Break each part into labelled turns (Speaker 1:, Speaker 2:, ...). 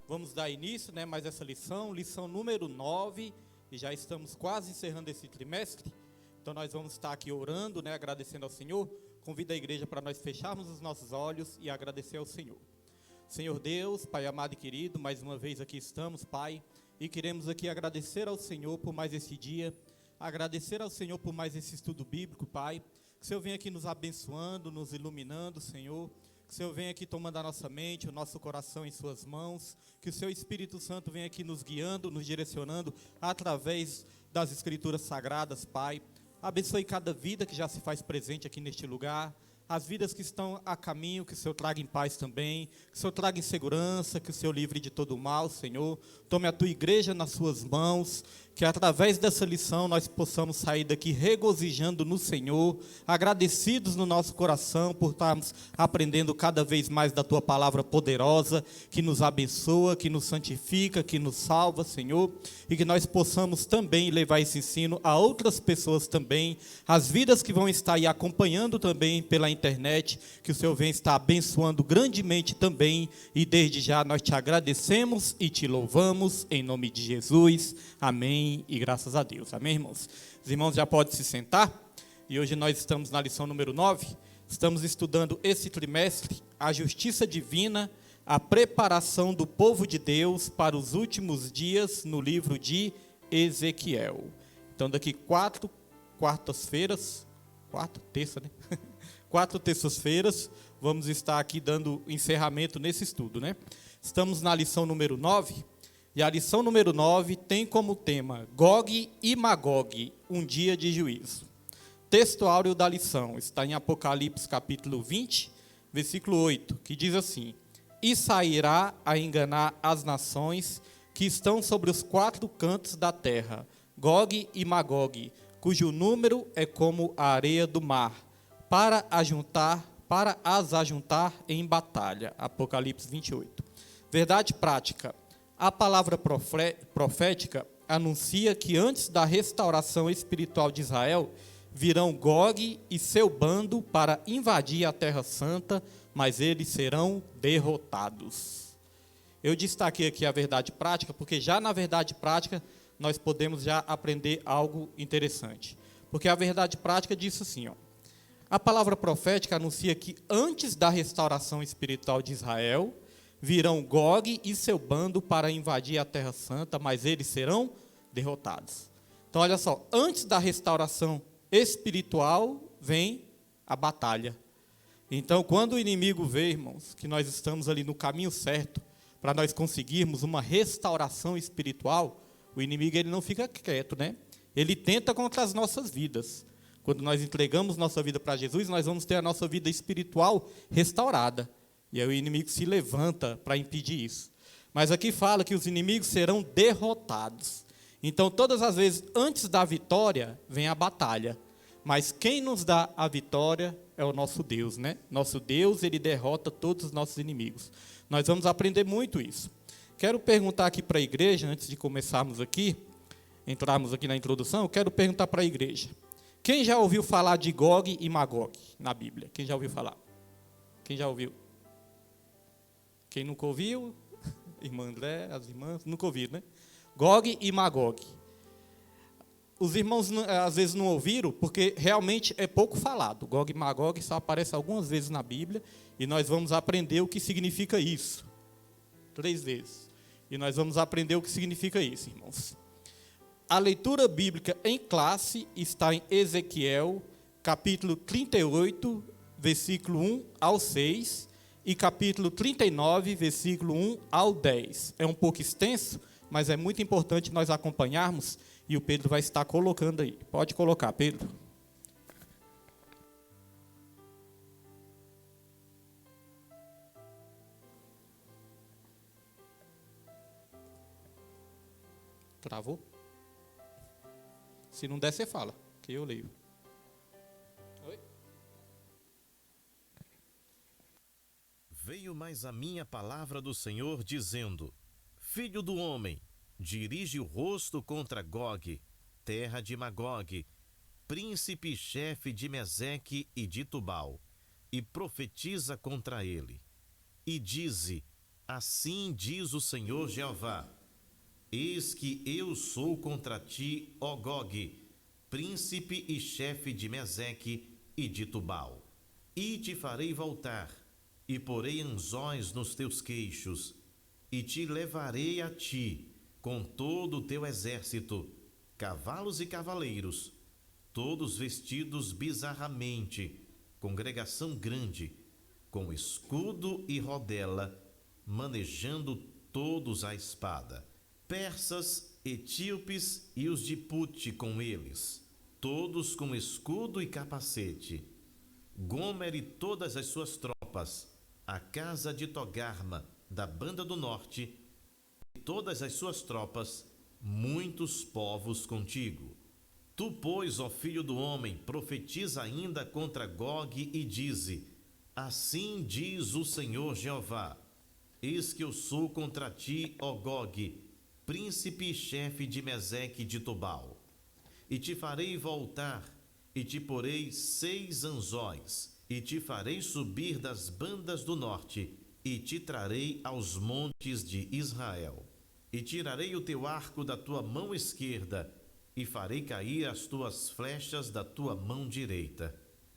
Speaker 1: Vamos dar início, mais essa lição número 9, e já estamos quase encerrando esse trimestre. Então nós vamos estar aqui orando, agradecendo ao Senhor. Convido a igreja para nós fecharmos os nossos olhos e agradecer ao Senhor. Senhor Deus, Pai amado e querido, mais uma vez aqui estamos, Pai, e queremos aqui agradecer ao Senhor por mais esse dia, agradecer ao Senhor por mais esse estudo bíblico, Pai. Que o Senhor venha aqui nos abençoando, nos iluminando, Senhor. Que o Senhor venha aqui tomando a nossa mente, o nosso coração em suas mãos. Que o Seu Espírito Santo venha aqui nos guiando, nos direcionando através das Escrituras Sagradas, Pai. Abençoe cada vida que já se faz presente aqui neste lugar. As vidas que estão a caminho, que o Senhor traga em paz também. Que o Senhor traga em segurança, que o Senhor livre de todo o mal, Senhor. Tome a Tua igreja nas Suas mãos. Que através dessa lição nós possamos sair daqui regozijando no Senhor, agradecidos no nosso coração por estarmos aprendendo cada vez mais da Tua palavra poderosa, que nos abençoa, que nos santifica, que nos salva, Senhor, e que nós possamos também levar esse ensino a outras pessoas também, as vidas que vão estar aí acompanhando também pela internet, que o Senhor venha estar abençoando grandemente também, e desde já nós te agradecemos e te louvamos, em nome de Jesus, amém. E graças a Deus, amém, irmãos? Os irmãos já podem se sentar, e hoje nós estamos na lição número 9, estamos estudando esse trimestre, a justiça divina, a preparação do povo de Deus para os últimos dias no livro de Ezequiel. Então daqui 4 terças-feiras, vamos estar aqui dando encerramento nesse estudo, Estamos na lição número 9, e a lição número 9 tem como tema Gog e Magog, um dia de juízo. Texto áureo da lição está em Apocalipse capítulo 20, versículo 8, que diz assim: E sairá a enganar as nações que estão sobre os 4 cantos da terra, Gog e Magog, cujo número é como a areia do mar, para as ajuntar em batalha. Apocalipse 28. Verdade prática. A palavra profética anuncia que antes da restauração espiritual de Israel, virão Gog e seu bando para invadir a Terra Santa, mas eles serão derrotados. Eu destaquei aqui a verdade prática, porque já na verdade prática, nós podemos já aprender algo interessante. Porque a verdade prática diz assim, a palavra profética anuncia que antes da restauração espiritual de Israel, virão Gog e seu bando para invadir a Terra Santa, mas eles serão derrotados. Então, olha só, antes da restauração espiritual, vem a batalha. Então, quando o inimigo vê, irmãos, que nós estamos ali no caminho certo, para nós conseguirmos uma restauração espiritual, o inimigo ele não fica quieto, Ele tenta contra as nossas vidas. Quando nós entregamos nossa vida para Jesus, nós vamos ter a nossa vida espiritual restaurada. E aí o inimigo se levanta para impedir isso. Mas aqui fala que os inimigos serão derrotados. Então, todas as vezes, antes da vitória, vem a batalha. Mas quem nos dá a vitória é o nosso Deus, Nosso Deus, Ele derrota todos os nossos inimigos. Nós vamos aprender muito isso. Quero perguntar aqui para a igreja, antes de começarmos aqui, entrarmos aqui na introdução, eu quero perguntar para a igreja. Quem já ouviu falar de Gog e Magog na Bíblia? Quem já ouviu falar? Quem já ouviu? Quem nunca ouviu, irmã André, as irmãs, nunca ouviram, Gog e Magog. Os irmãos, às vezes, não ouviram, porque realmente é pouco falado. Gog e Magog só aparece algumas vezes na Bíblia, e nós vamos aprender o que significa isso. 3 vezes. E nós vamos aprender o que significa isso, irmãos. A leitura bíblica em classe está em Ezequiel, capítulo 38, versículo 1 ao 6, e capítulo 39, versículo 1 ao 10. É um pouco extenso, mas é muito importante nós acompanharmos, e o Pedro vai estar colocando aí. Pode colocar, Pedro. Travou? Se não der, você fala, que eu leio.
Speaker 2: Veio mais a minha palavra do Senhor, dizendo: Filho do homem, dirige o rosto contra Gog, terra de Magog, príncipe e chefe de Meseque e de Tubal, e profetiza contra ele. E dize: Assim diz o Senhor Jeová: eis que eu sou contra ti, ó Gogue, príncipe e chefe de Meseque e de Tubal. E te farei voltar, e porei anzóis nos teus queixos, e te levarei a ti, com todo o teu exército, cavalos e cavaleiros, todos vestidos bizarramente, congregação grande, com escudo e rodela, manejando todos a espada. Persas, etíopes e os de Pute com eles, todos com escudo e capacete. Gomer e todas as suas tropas, a casa de Togarma, da banda do norte, e todas as suas tropas, muitos povos contigo. Tu, pois, ó filho do homem, profetiza ainda contra Gogue e dize: assim diz o Senhor Jeová: eis que eu sou contra ti, ó Gogue, príncipe e chefe de Meseque e de Tubal. E te farei voltar, e te porei 6 anzóis, e te farei subir das bandas do norte, e te trarei aos montes de Israel. E tirarei o teu arco da tua mão esquerda, e farei cair as tuas flechas da tua mão direita.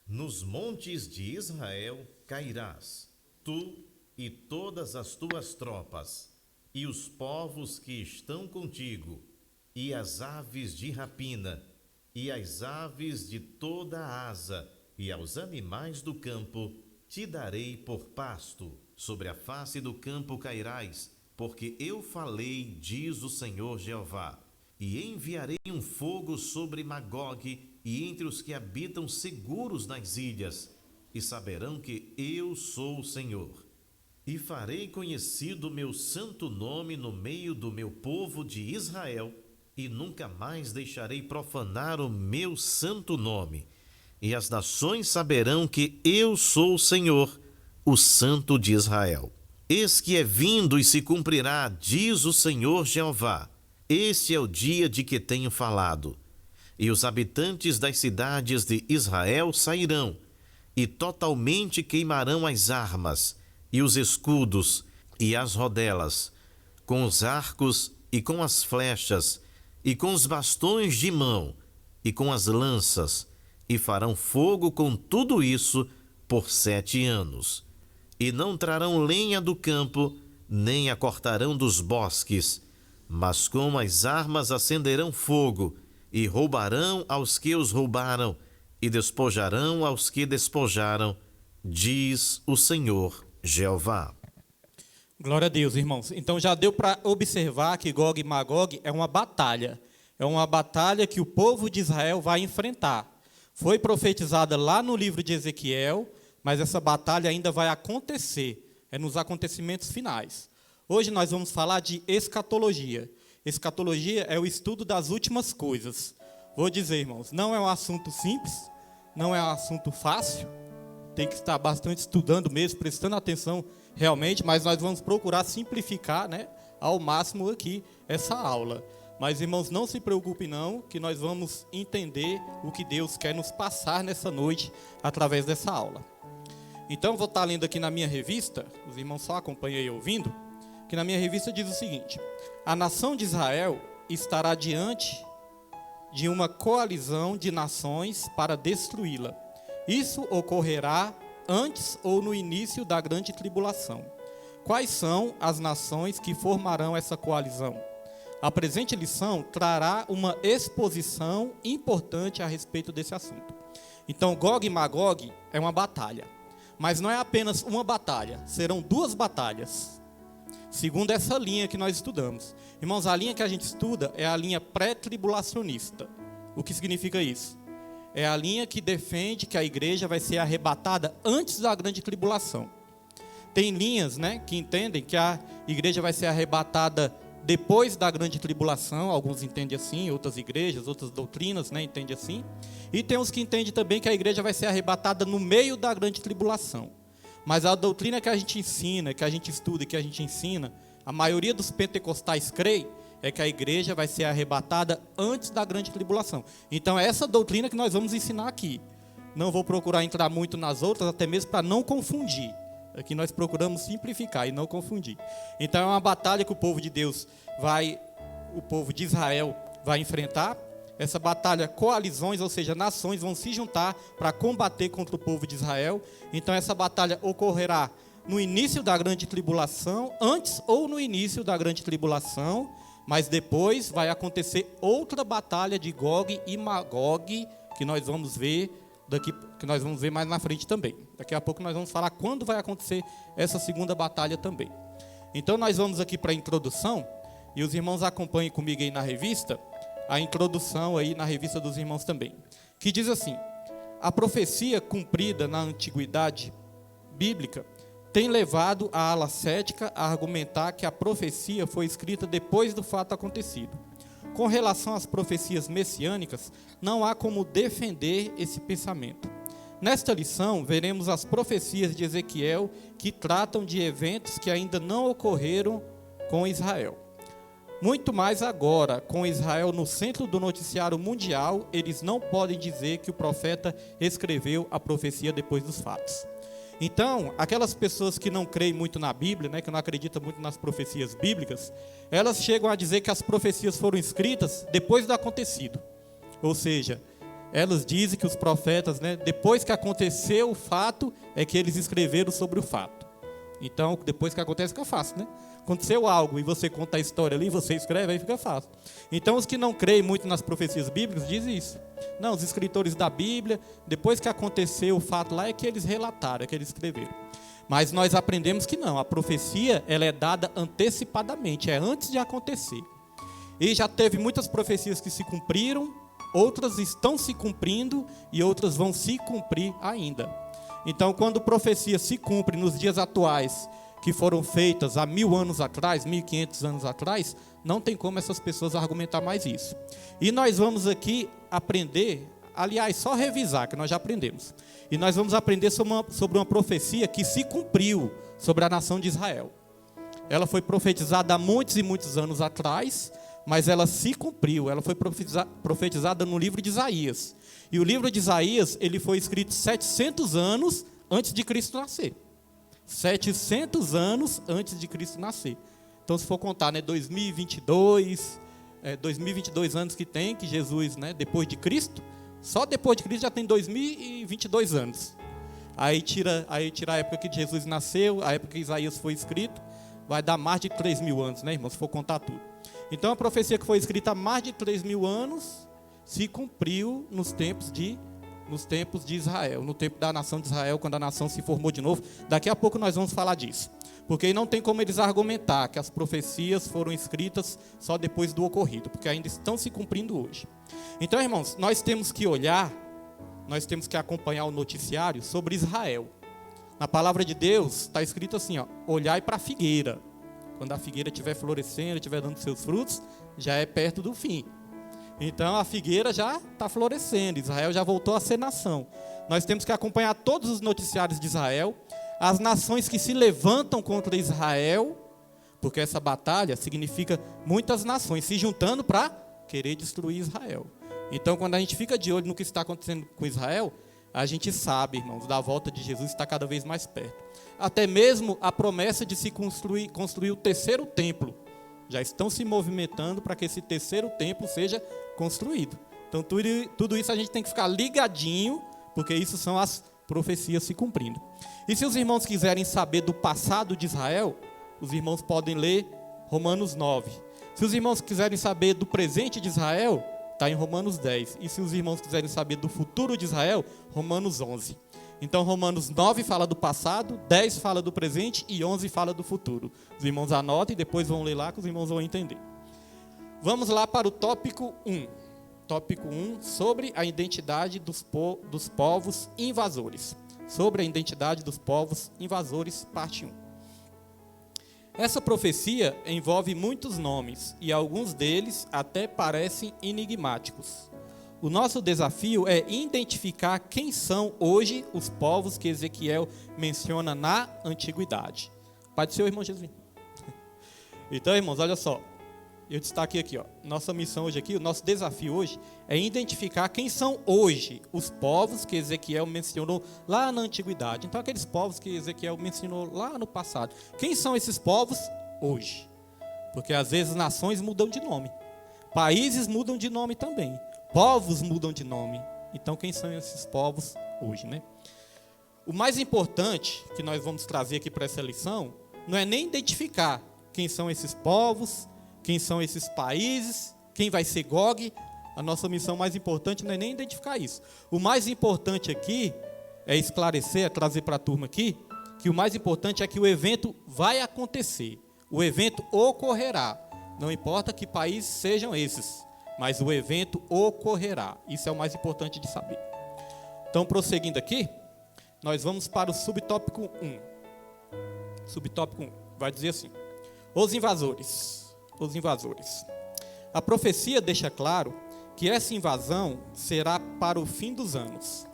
Speaker 2: Nos montes de Israel cairás, tu e todas as tuas tropas, e os povos que estão contigo, e as aves de rapina, e as aves de toda a asa, e aos animais do campo te darei por pasto. Sobre a face do campo cairás, porque eu falei, diz o Senhor Jeová. E enviarei um fogo sobre Magogue e entre os que habitam seguros nas ilhas, e saberão que eu sou o Senhor. E farei conhecido o meu santo nome no meio do meu povo de Israel, e nunca mais deixarei profanar o meu santo nome. E as nações saberão que eu sou o Senhor, o Santo de Israel. Eis que é vindo e se cumprirá, diz o Senhor Jeová. Este é o dia de que tenho falado. E os habitantes das cidades de Israel sairão, e totalmente queimarão as armas, e os escudos, e as rodelas, com os arcos, e com as flechas, e com os bastões de mão, e com as lanças, e farão fogo com tudo isso por 7 anos. E não trarão lenha do campo, nem a cortarão dos bosques, mas com as armas acenderão fogo, e roubarão aos que os roubaram, e despojarão aos que despojaram, diz o Senhor Jeová.
Speaker 1: Glória a Deus, irmãos. Então já deu para observar que Gog e Magog é uma batalha. É uma batalha que o povo de Israel vai enfrentar. Foi profetizada lá no livro de Ezequiel, mas essa batalha ainda vai acontecer. É nos acontecimentos finais. Hoje nós vamos falar de escatologia. Escatologia é o estudo das últimas coisas. Vou dizer, irmãos, não é um assunto simples, não é um assunto fácil. Tem que estar bastante estudando mesmo, prestando atenção realmente, mas nós vamos procurar simplificar, ao máximo aqui essa aula. Mas, irmãos, não se preocupem não, que nós vamos entender o que Deus quer nos passar nessa noite através dessa aula. Então, vou estar lendo aqui na minha revista, os irmãos só acompanham aí ouvindo, que na minha revista diz o seguinte: a nação de Israel estará diante de uma coalizão de nações para destruí-la. Isso ocorrerá antes ou no início da grande tribulação. Quais são as nações que formarão essa coalizão? A presente lição trará uma exposição importante a respeito desse assunto. Então, Gog e Magog é uma batalha. Mas não é apenas uma batalha, serão 2 batalhas. Segundo essa linha que nós estudamos. Irmãos, a linha que a gente estuda é a linha pré-tribulacionista. O que significa isso? É a linha que defende que a igreja vai ser arrebatada antes da grande tribulação. Tem linhas, que entendem que a igreja vai ser arrebatada depois da grande tribulação. Alguns entendem assim, outras igrejas, outras doutrinas, entendem assim. E tem os que entendem também que a igreja vai ser arrebatada no meio da grande tribulação. Mas a doutrina que a gente ensina, que a gente estuda e que a gente ensina, a maioria dos pentecostais crê, é que a igreja vai ser arrebatada antes da grande tribulação. Então é essa doutrina que nós vamos ensinar aqui. Não vou procurar entrar muito nas outras, até mesmo para não confundir. Aqui nós procuramos simplificar e não confundir. Então é uma batalha que o povo de Deus o povo de Israel vai enfrentar. Essa batalha, coalizões, ou seja, nações vão se juntar para combater contra o povo de Israel. Então essa batalha ocorrerá no início da grande tribulação, antes ou no início da grande tribulação, mas depois vai acontecer outra batalha de Gog e Magog, que nós vamos ver mais na frente também. Daqui a pouco nós vamos falar quando vai acontecer essa segunda batalha também. Então nós vamos aqui para a introdução, e os irmãos acompanhem comigo aí na revista, a introdução aí na revista dos irmãos também, que diz assim: a profecia cumprida na antiguidade bíblica tem levado a ala cética a argumentar que a profecia foi escrita depois do fato acontecido. Com relação às profecias messiânicas, não há como defender esse pensamento. Nesta lição, veremos as profecias de Ezequiel que tratam de eventos que ainda não ocorreram com Israel. Muito mais agora, com Israel no centro do noticiário mundial, eles não podem dizer que o profeta escreveu a profecia depois dos fatos. Então, aquelas pessoas que não creem muito na Bíblia, né, que não acreditam muito nas profecias bíblicas, elas chegam a dizer que as profecias foram escritas depois do acontecido. Ou seja, elas dizem que os profetas, né, depois que aconteceu o fato, é que eles escreveram sobre o fato. Então, depois que acontece, fica fácil, né? Aconteceu algo e você conta a história ali, você escreve, aí fica fácil. Então, os que não creem muito nas profecias bíblicas dizem isso. Não, os escritores da Bíblia, depois que aconteceu o fato lá, é que eles relataram, é que eles escreveram. Mas nós aprendemos que não, a profecia ela é dada antecipadamente, é antes de acontecer. E já teve muitas profecias que se cumpriram, outras estão se cumprindo e outras vão se cumprir ainda. Então, quando profecia se cumpre nos dias atuais, que foram feitas há 1000 anos atrás, 1500 anos atrás, não tem como essas pessoas argumentar mais isso. E nós vamos aqui aprender, aliás, só revisar, que nós já aprendemos. E nós vamos aprender sobre uma profecia que se cumpriu sobre a nação de Israel. Ela foi profetizada há muitos e muitos anos atrás, mas ela se cumpriu, ela foi profetizada no livro de Isaías. E o livro de Isaías, ele foi escrito 700 anos antes de Cristo nascer. 700 anos antes de Cristo nascer. Então, se for contar, né, 2022 anos que tem, que Jesus, né, depois de Cristo, só depois de Cristo já tem 2022 anos. Aí tira a época que Jesus nasceu, a época que Isaías foi escrito, vai dar mais de 3.000 anos, né, irmão, se for contar tudo. Então, a profecia que foi escrita há mais de 3.000 anos se cumpriu nos tempos de Israel, no tempo da nação de Israel, quando a nação se formou de novo. Daqui a pouco nós vamos falar disso. Porque não tem como eles argumentar que as profecias foram escritas só depois do ocorrido, porque ainda estão se cumprindo hoje. Então, irmãos, nós temos que acompanhar o noticiário sobre Israel. Na palavra de Deus está escrito assim, ó, olhai para a figueira. Quando a figueira estiver florescendo, estiver dando seus frutos, já é perto do fim. Então a figueira já está florescendo, Israel já voltou a ser nação. Nós temos que acompanhar todos os noticiários de Israel, as nações que se levantam contra Israel, porque essa batalha significa muitas nações se juntando para querer destruir Israel. Então, quando a gente fica de olho no que está acontecendo com Israel, a gente sabe, irmãos, da volta de Jesus está cada vez mais perto. Até mesmo a promessa de se construir o terceiro templo. Já estão se movimentando para que esse terceiro templo seja construído. Então, tudo isso a gente tem que ficar ligadinho, porque isso são as profecias se cumprindo. E se os irmãos quiserem saber do passado de Israel, os irmãos podem ler Romanos 9. Se os irmãos quiserem saber do presente de Israel, está em Romanos 10. E se os irmãos quiserem saber do futuro de Israel, Romanos 11. Então, Romanos 9 fala do passado, 10 fala do presente e 11 fala do futuro. Os irmãos anotem e depois vão ler lá que os irmãos vão entender. Vamos lá para o tópico 1. Tópico 1, sobre a identidade dos povos invasores. Sobre a identidade dos povos invasores, parte 1. Essa profecia envolve muitos nomes e alguns deles até parecem enigmáticos. O nosso desafio é identificar quem são hoje os povos que Ezequiel menciona na antiguidade. Pai do Senhor, irmão Jesus. Então, irmãos, olha só. eu destaquei aqui, ó, nossa missão hoje aqui, o nosso desafio hoje é identificar quem são hoje os povos que Ezequiel mencionou lá na antiguidade. Então, aqueles povos que Ezequiel mencionou lá no passado. Quem são esses povos hoje? Porque às vezes nações mudam de nome, países mudam de nome também, povos mudam de nome. Então, quem são esses povos hoje, né? O mais importante que nós vamos trazer aqui para essa lição não é nem identificar quem são esses povos, quem são esses países, quem vai ser Gog. A nossa missão mais importante não é nem identificar isso. O mais importante aqui é esclarecer, é trazer para a turma aqui, que o mais importante é que o evento vai acontecer. O evento ocorrerá. Não importa que países sejam esses, mas o evento ocorrerá. Isso é o mais importante de saber. Então, prosseguindo aqui, nós vamos para o subtópico 1. Subtópico 1 vai dizer assim: os invasores. Os invasores. A profecia deixa claro que essa invasão será para o fim dos anos.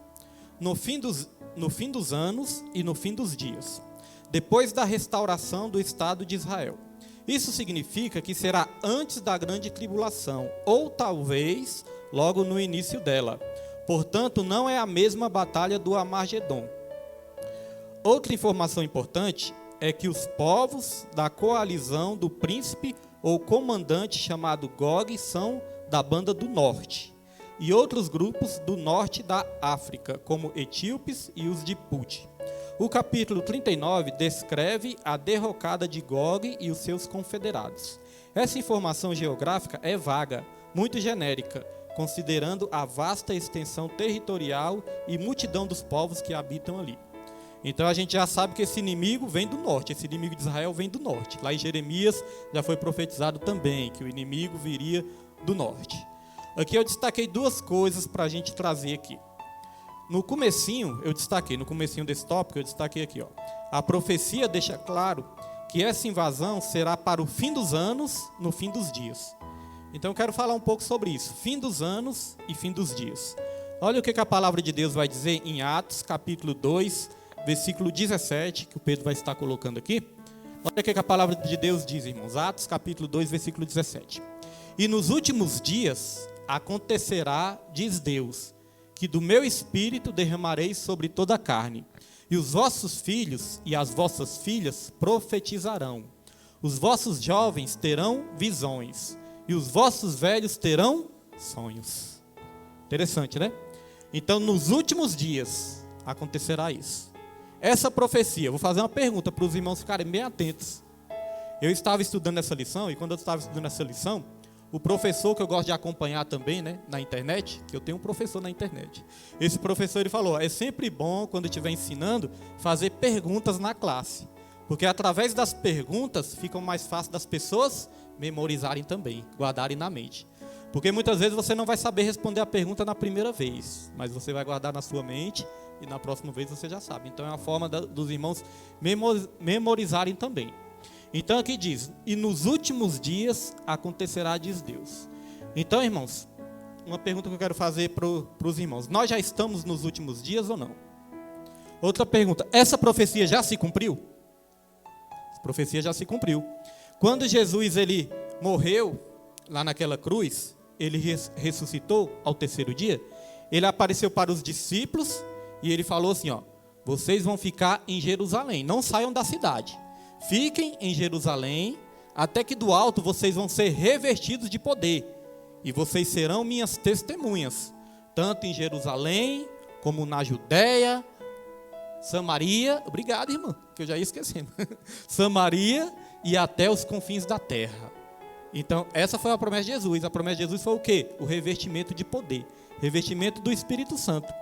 Speaker 1: No fim dos anos e no fim dos dias, depois da restauração do Estado de Israel. Isso significa que será antes da grande tribulação, ou talvez logo no início dela. Portanto, não é a mesma batalha do Armagedon. Outra informação importante é que os povos da coalizão do príncipe ou comandante chamado Gog são da banda do norte, e outros grupos do norte da África, como etíopes e os de Put. O capítulo 39 descreve a derrocada de Gog e os seus confederados. Essa informação geográfica é vaga, muito genérica, considerando a vasta extensão territorial e multidão dos povos que habitam ali. Então a gente já sabe que esse inimigo vem do norte, esse inimigo de Israel vem do norte. Lá em Jeremias já foi profetizado também que o inimigo viria do norte. Aqui eu destaquei duas coisas para a gente trazer aqui. No comecinho desse tópico, eu destaquei aqui, ó. A profecia deixa claro que essa invasão será para o fim dos anos, no fim dos dias. Então eu quero falar um pouco sobre isso, fim dos anos e fim dos dias. Olha o que a palavra de Deus vai dizer em Atos, capítulo 2, versículo 17, que o Pedro vai estar colocando aqui. Olha o que a palavra de Deus diz, irmãos. Atos, capítulo 2, versículo 17. E nos últimos dias acontecerá, diz Deus, que do meu espírito derramarei sobre toda a carne, e os vossos filhos e as vossas filhas profetizarão. Os vossos jovens terão visões, e os vossos velhos terão sonhos. Interessante, né? Então, nos últimos dias acontecerá isso. Essa profecia, vou fazer uma pergunta para os irmãos ficarem bem atentos. Eu estava estudando essa lição, e quando eu estava estudando essa lição, o professor que eu gosto de acompanhar também, né, na internet, que eu tenho um professor na internet. Esse professor ele falou, é sempre bom, quando estiver ensinando, fazer perguntas na classe. Porque através das perguntas, fica mais fácil das pessoas memorizarem também, guardarem na mente. Porque muitas vezes você não vai saber responder a pergunta na primeira vez, mas você vai guardar na sua mente e na próxima vez você já sabe. Então é uma forma dos irmãos memorizarem também. Então aqui diz, e nos últimos dias acontecerá, diz Deus. Então, irmãos, uma pergunta que eu quero fazer para os irmãos. Nós já estamos nos últimos dias ou não? Outra pergunta, essa profecia já se cumpriu? Essa profecia já se cumpriu. Quando Jesus ele morreu lá naquela cruz, ele ressuscitou ao terceiro dia, ele apareceu para os discípulos e ele falou assim, ó, vocês vão ficar em Jerusalém, não saiam da cidade. Fiquem em Jerusalém, até que do alto vocês vão ser revestidos de poder, e vocês serão minhas testemunhas, tanto em Jerusalém, como na Judéia, Samaria, obrigado, irmã, que eu já ia esquecendo, Samaria e até os confins da terra. Então, essa foi a promessa de Jesus. A promessa de Jesus foi o quê? O revestimento de poder, revestimento do Espírito Santo.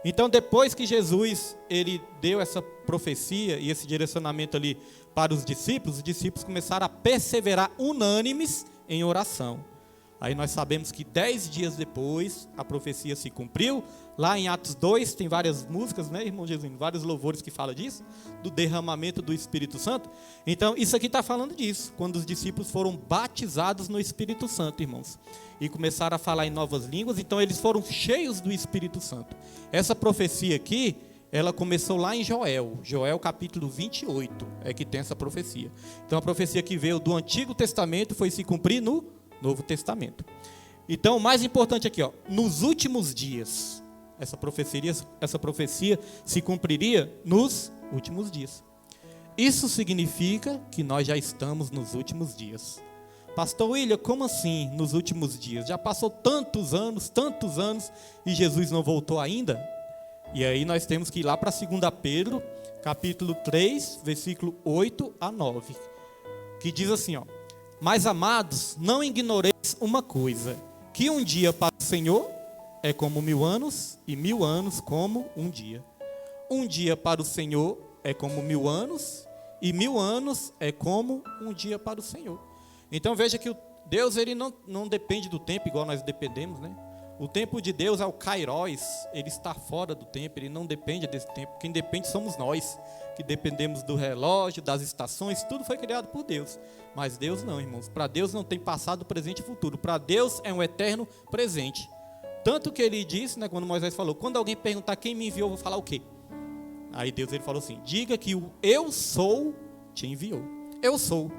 Speaker 1: Então, depois que Jesus ele deu essa profecia e esse direcionamento ali para os discípulos começaram a perseverar unânimes em oração. Aí nós sabemos que 10 dias depois a profecia se cumpriu. Lá em Atos 2 tem várias músicas, né, irmão Jesus? Vários louvores que falam disso, do derramamento do Espírito Santo. Então, isso aqui está falando disso, quando os discípulos foram batizados no Espírito Santo, irmãos. E começaram a falar em novas línguas, então eles foram cheios do Espírito Santo. Essa profecia aqui, ela começou lá em Joel capítulo 28, é que tem essa profecia. Então a profecia que veio do Antigo Testamento foi se cumprir no Novo Testamento. Então o mais importante aqui, nos últimos dias, essa profecia se cumpriria nos últimos dias. Isso significa que nós já estamos nos últimos dias. Pastor William, como assim nos últimos dias? Já passou tantos anos, e Jesus não voltou ainda? E aí nós temos que ir lá para 2 Pedro, capítulo 3, versículo 8 a 9, que diz assim, mas amados, não ignoreis uma coisa, que um dia para o Senhor é como 1000 anos, e 1000 anos como um dia. Um dia para o Senhor é como 1000 anos, e 1000 anos é como um dia para o Senhor. Então veja que Deus ele não depende do tempo igual nós dependemos, né? O tempo de Deus é o kairos, ele está fora do tempo, ele não depende desse tempo. Quem depende somos nós, que dependemos do relógio, das estações, tudo foi criado por Deus. Mas Deus não, irmãos. Para Deus não tem passado, presente e futuro. Para Deus é um eterno presente. Tanto que ele disse, né, quando Moisés falou, quando alguém perguntar quem me enviou, eu vou falar o quê? Aí Deus ele falou assim, diga que o eu sou te enviou. Eu sou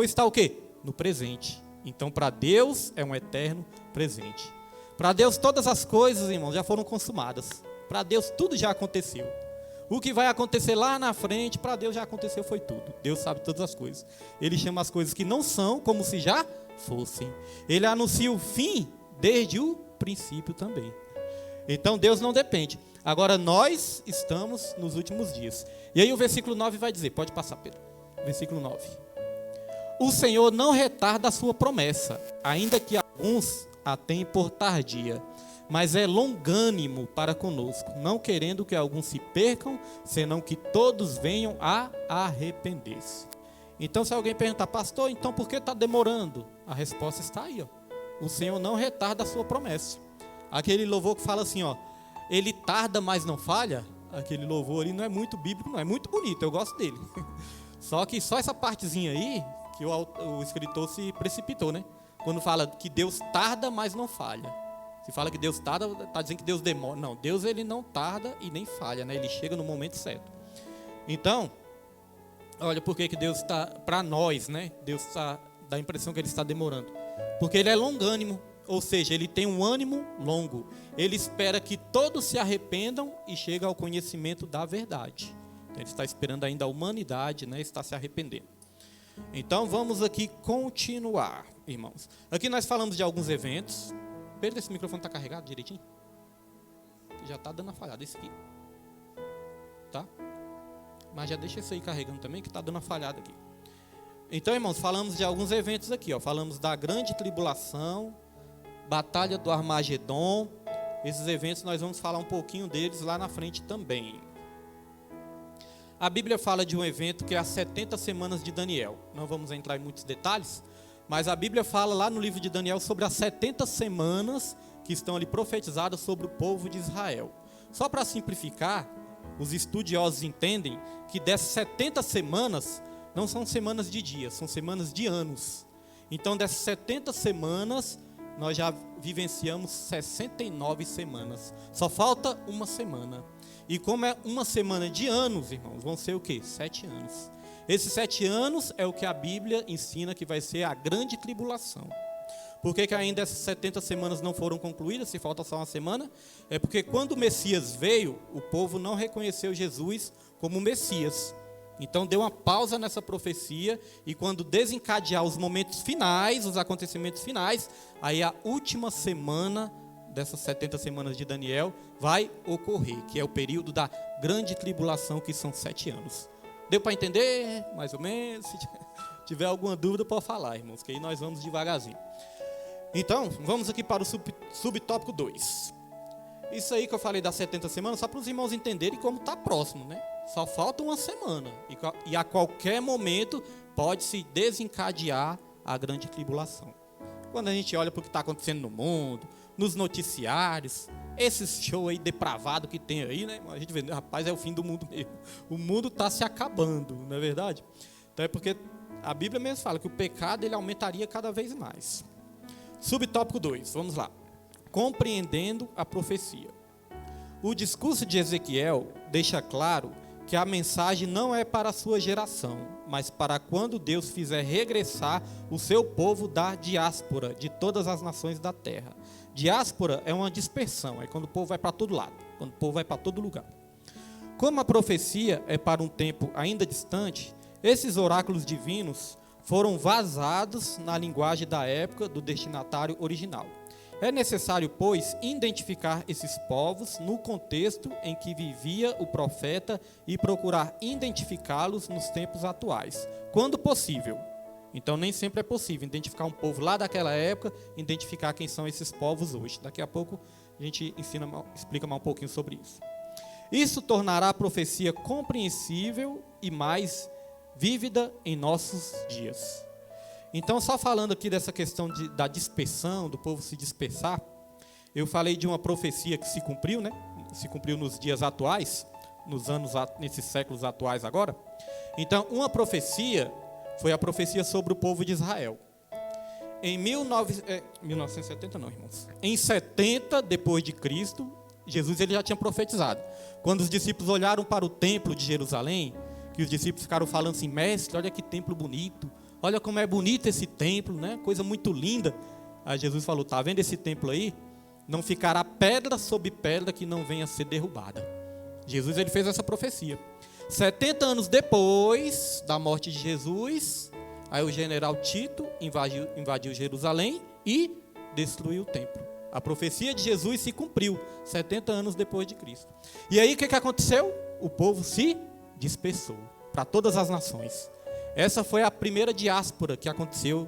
Speaker 1: está o quê? No presente. Então para Deus é um eterno presente. Para Deus todas as coisas, irmãos, já foram consumadas. Para Deus tudo já aconteceu. O que vai acontecer lá na frente, para Deus já aconteceu, foi tudo. Deus sabe todas as coisas. Ele chama as coisas que não são como se já fossem. Ele anuncia o fim desde o princípio também. Então Deus não depende. Agora nós estamos nos últimos dias. E aí o versículo 9 vai dizer, pode passar, Pedro. Versículo 9. O Senhor não retarda a sua promessa, ainda que alguns a tenham por tardia, mas é longânimo para conosco, não querendo que alguns se percam, senão que todos venham a arrepender-se. Então se alguém perguntar, pastor, então por que está demorando? A resposta está aí, O Senhor não retarda a sua promessa. Aquele louvor que fala assim, ele tarda, mas não falha, aquele louvor ali não é muito bíblico, não é muito bonito, eu gosto dele. Só que só essa partezinha aí, que o escritor se precipitou, né? Quando fala que Deus tarda, mas não falha. Se fala que Deus tarda, está dizendo que Deus demora. Não, Deus ele não tarda e nem falha, né? Ele chega no momento certo. Então, olha por que Deus está, para nós, né? Deus dá a impressão que ele está demorando. Porque ele é longânimo, ou seja, ele tem um ânimo longo. Ele espera que todos se arrependam e cheguem ao conhecimento da verdade. Então, ele está esperando ainda a humanidade, né? Está se arrependendo. Então vamos aqui continuar, irmãos. Aqui nós falamos de alguns eventos. Pedro, esse microfone está carregado direitinho? Já está dando a falhada esse aqui. Tá? Mas já deixa esse aí carregando também, que está dando a falhada aqui. Então, irmãos, falamos de alguns eventos aqui. Falamos da grande tribulação, batalha do Armagedon. Esses eventos nós vamos falar um pouquinho deles lá na frente também. A Bíblia fala de um evento que é as 70 semanas de Daniel. Não vamos entrar em muitos detalhes, mas a Bíblia fala lá no livro de Daniel sobre as 70 semanas que estão ali profetizadas sobre o povo de Israel. Só para simplificar, os estudiosos entendem que dessas 70 semanas não são semanas de dias, são semanas de anos. Então dessas 70 semanas nós já vivenciamos 69 semanas. Só falta uma semana. E como é uma semana de anos, irmãos, vão ser o quê? 7 anos. Esses 7 anos é o que a Bíblia ensina que vai ser a grande tribulação. Por que ainda essas 70 semanas não foram concluídas, se falta só uma semana? É porque quando o Messias veio, o povo não reconheceu Jesus como Messias. Então deu uma pausa nessa profecia, e quando desencadear os momentos finais, os acontecimentos finais, aí a última semana dessas 70 semanas de Daniel vai ocorrer, que é o período da grande tribulação, que são 7 anos. Deu para entender? Mais ou menos? Se tiver alguma dúvida, pode falar, irmãos, que aí nós vamos devagarzinho. Então, vamos aqui para o subtópico 2. Isso aí que eu falei das 70 semanas, só para os irmãos entenderem como está próximo, né? Só falta uma semana, e a qualquer momento pode se desencadear a grande tribulação. Quando a gente olha para o que está acontecendo no mundo, nos noticiários, esses shows aí depravado que tem aí, né? A gente vê, rapaz, é o fim do mundo mesmo. O mundo está se acabando, não é verdade? Então é porque a Bíblia mesmo fala que o pecado ele aumentaria cada vez mais. Subtópico 2, vamos lá. Compreendendo a profecia. O discurso de Ezequiel deixa claro que a mensagem não é para a sua geração, mas para quando Deus fizer regressar o seu povo da diáspora de todas as nações da terra. Diáspora é uma dispersão, é quando o povo vai para todo lado, quando o povo vai para todo lugar. Como a profecia é para um tempo ainda distante, esses oráculos divinos foram vazados na linguagem da época do destinatário original. É necessário, pois, identificar esses povos no contexto em que vivia o profeta e procurar identificá-los nos tempos atuais, quando possível. Então, nem sempre é possível identificar um povo lá daquela época, identificar quem são esses povos hoje. Daqui a pouco a gente explica mais um pouquinho sobre isso. Isso tornará a profecia compreensível e mais vívida em nossos dias. Então, só falando aqui dessa questão da dispersão, do povo se dispersar, eu falei de uma profecia que se cumpriu, né? Se cumpriu nos dias atuais, nesses séculos atuais agora. Então, uma profecia foi a profecia sobre o povo de Israel. Em 1970 não, irmãos. Em 70 depois de Cristo, Jesus ele já tinha profetizado. Quando os discípulos olharam para o templo de Jerusalém, que os discípulos ficaram falando assim: mestre, olha que templo bonito. Olha como é bonito esse templo, né? Coisa muito linda. Aí Jesus falou: tá vendo esse templo aí? Não ficará pedra sobre pedra que não venha a ser derrubada. Jesus ele fez essa profecia. 70 anos depois da morte de Jesus, aí o general Tito invadiu Jerusalém e destruiu o templo. A profecia de Jesus se cumpriu 70 anos depois de Cristo. E aí o que aconteceu? O povo se dispersou para todas as nações. Essa foi a primeira diáspora que aconteceu.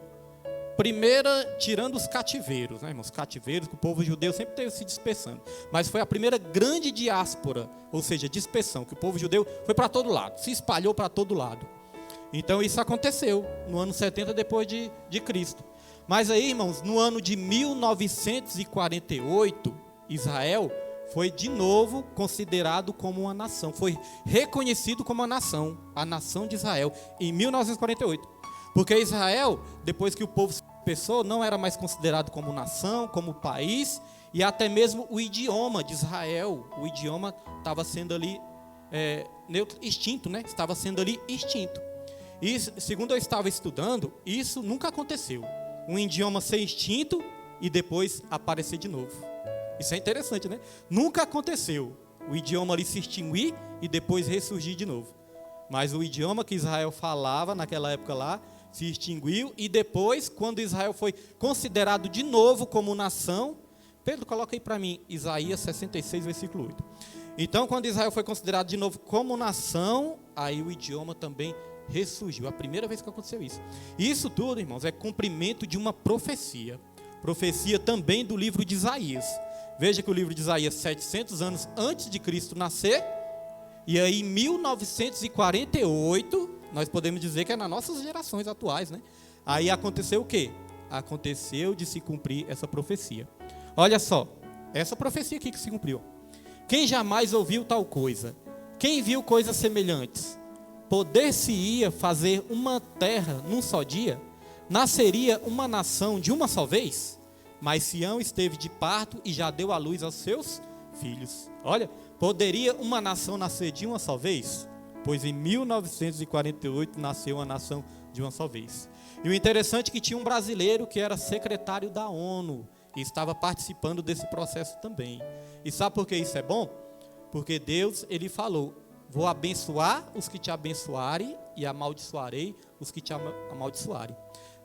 Speaker 1: Primeira, tirando os cativeiros, né, irmãos? Cativeiros, que o povo judeu sempre esteve se dispersando. Mas foi a primeira grande diáspora, ou seja, dispersão, que o povo judeu foi para todo lado, se espalhou para todo lado. Então isso aconteceu no ano 70 depois de Cristo. Mas aí, irmãos, no ano de 1948, Israel foi de novo considerado como uma nação, foi reconhecido como uma nação, a nação de Israel, em 1948. Porque Israel, depois que o povo se dispersou, não era mais considerado como nação, como país, e até mesmo o idioma de Israel, o idioma estava sendo ali extinto, né? Estava sendo ali extinto. E segundo eu estava estudando, isso nunca aconteceu. Um idioma ser extinto e depois aparecer de novo. Isso é interessante, né? Nunca aconteceu o idioma ali se extinguir e depois ressurgir de novo. Mas o idioma que Israel falava naquela época lá se extinguiu e depois, quando Israel foi considerado de novo como nação, Pedro, coloca aí para mim, Isaías 66, versículo 8. Então, quando Israel foi considerado de novo como nação, aí o idioma também ressurgiu. A primeira vez que aconteceu isso. E isso tudo, irmãos, é cumprimento de uma profecia. Profecia também do livro de Isaías. Veja que o livro de Isaías, 700 anos antes de Cristo nascer, e aí em 1948, nós podemos dizer que é nas nossas gerações atuais, né? Aí aconteceu o quê? Aconteceu de se cumprir essa profecia. Olha só, essa profecia aqui que se cumpriu. Quem jamais ouviu tal coisa? Quem viu coisas semelhantes? Poder-se-ia fazer uma terra num só dia? Nasceria uma nação de uma só vez? Mas Sião esteve de parto e já deu à luz aos seus filhos. Olha, poderia uma nação nascer de uma só vez? Pois em 1948 nasceu uma nação de uma só vez. E o interessante é que tinha um brasileiro que era secretário da ONU e estava participando desse processo também. E sabe por que isso é bom? Porque Deus, ele falou: vou abençoar os que te abençoarem e amaldiçoarei os que te amaldiçoarem.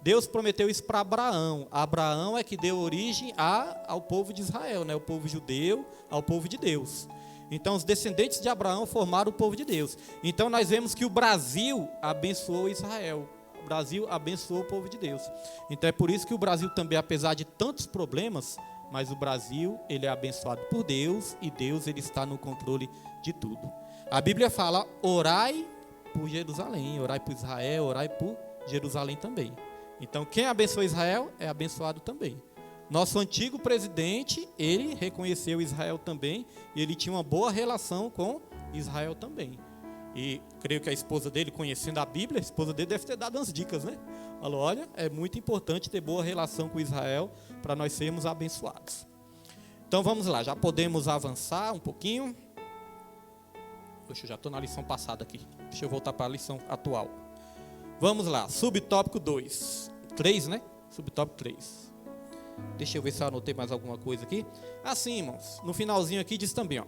Speaker 1: Deus prometeu isso para Abraão. Abraão é que deu origem ao povo de Israel, né? O povo judeu, ao povo de Deus. Então, os descendentes de Abraão formaram o povo de Deus. Então, nós vemos que o Brasil abençoou Israel. O Brasil abençoou o povo de Deus. Então, é por isso que o Brasil também, apesar de tantos problemas, mas o Brasil, ele é abençoado por Deus e Deus, ele está no controle de tudo. A Bíblia fala: orai por Jerusalém, orai por Israel, orai por Jerusalém também. Então, quem abençoa Israel é abençoado também. Nosso antigo presidente, ele reconheceu Israel também, e ele tinha uma boa relação com Israel também. E creio que a esposa dele, conhecendo a Bíblia, a esposa dele deve ter dado umas dicas, né? Falou: olha, é muito importante ter boa relação com Israel para nós sermos abençoados. Então vamos lá, já podemos avançar um pouquinho. Poxa, eu já estou na lição passada aqui. Deixa eu voltar para a lição atual. Vamos lá, subtópico 2. 3, né? Subtópico 3. Deixa eu ver se eu anotei mais alguma coisa aqui. Assim, irmãos, no finalzinho aqui diz também, ó,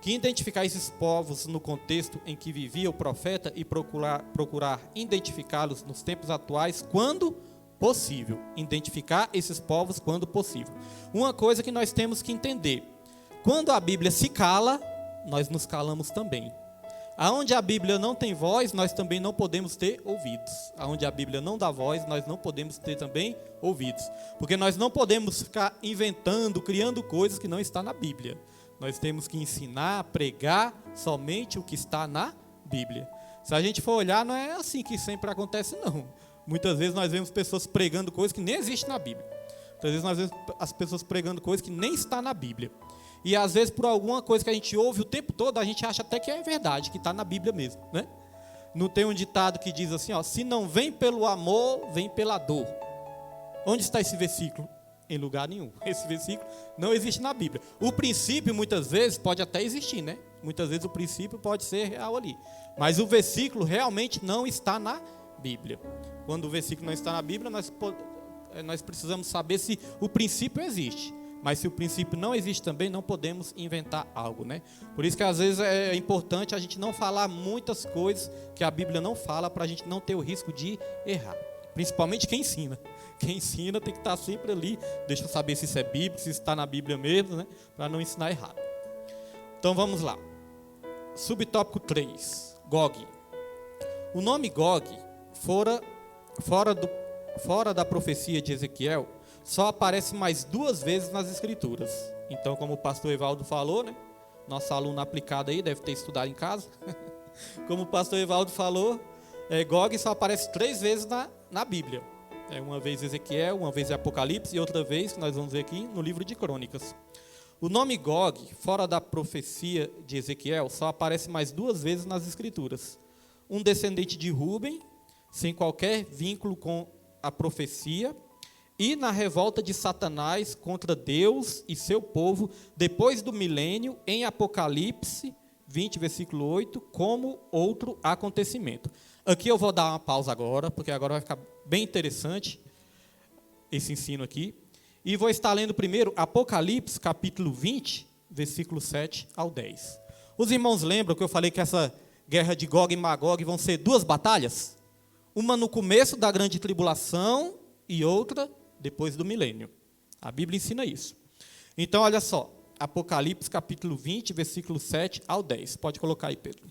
Speaker 1: que identificar esses povos no contexto em que vivia o profeta e procurar identificá-los nos tempos atuais quando possível. Identificar esses povos quando possível. Uma coisa que nós temos que entender. Quando a Bíblia se cala, nós nos calamos também. Aonde a Bíblia não tem voz, nós também não podemos ter ouvidos. Aonde a Bíblia não dá voz, nós não podemos ter também ouvidos. Porque nós não podemos ficar inventando, criando coisas que não estão na Bíblia. Nós temos que ensinar, pregar somente o que está na Bíblia. Se a gente for olhar, não é assim que sempre acontece, não. Muitas vezes nós vemos pessoas pregando coisas que nem existem na Bíblia. Muitas vezes nós vemos as pessoas pregando coisas que nem estão na Bíblia. E às vezes por alguma coisa que a gente ouve o tempo todo, a gente acha até que é verdade, que está na Bíblia mesmo, né? Não tem um ditado que diz assim, ó, se não vem pelo amor, vem pela dor. Onde está esse versículo? Em lugar nenhum. Esse versículo não existe na Bíblia. O princípio, muitas vezes, pode até existir, né? Muitas vezes o princípio pode ser real ali. Mas o versículo realmente não está na Bíblia. Quando o versículo não está na Bíblia, nós precisamos saber se o princípio existe. Mas se o princípio não existe também, não podemos inventar algo, né? Por isso que às vezes é importante a gente não falar muitas coisas que a Bíblia não fala, para a gente não ter o risco de errar. Principalmente quem ensina. Quem ensina tem que estar sempre ali, deixa eu saber se isso é bíblico, se isso está na Bíblia mesmo, né? Para não ensinar errado. Então vamos lá. Subtópico 3, Gog. O nome Gog, fora da profecia de Ezequiel, só aparece mais 2 vezes nas Escrituras. Então, como o pastor Evaldo falou, né? Nosso aluno aplicado aí, deve ter estudado em casa. Como o pastor Evaldo falou, Gog só aparece 3 vezes na Bíblia. Uma vez Ezequiel, uma vez Apocalipse e outra vez, que nós vamos ver aqui, no livro de Crônicas. O nome Gog, fora da profecia de Ezequiel, só aparece mais 2 vezes nas Escrituras. Um descendente de Rúben, sem qualquer vínculo com a profecia, e na revolta de Satanás contra Deus e seu povo, depois do milênio, em Apocalipse 20, versículo 8, como outro acontecimento. Aqui eu vou dar uma pausa agora, porque agora vai ficar bem interessante esse ensino aqui. E vou estar lendo primeiro Apocalipse, capítulo 20, versículo 7 ao 10. Os irmãos lembram que eu falei que essa guerra de Gog e Magog vão ser 2 batalhas? Uma no começo da grande tribulação e outra depois do milênio. A Bíblia ensina isso. Então, olha só. Apocalipse, capítulo 20, versículo 7 ao 10. Pode colocar aí, Pedro.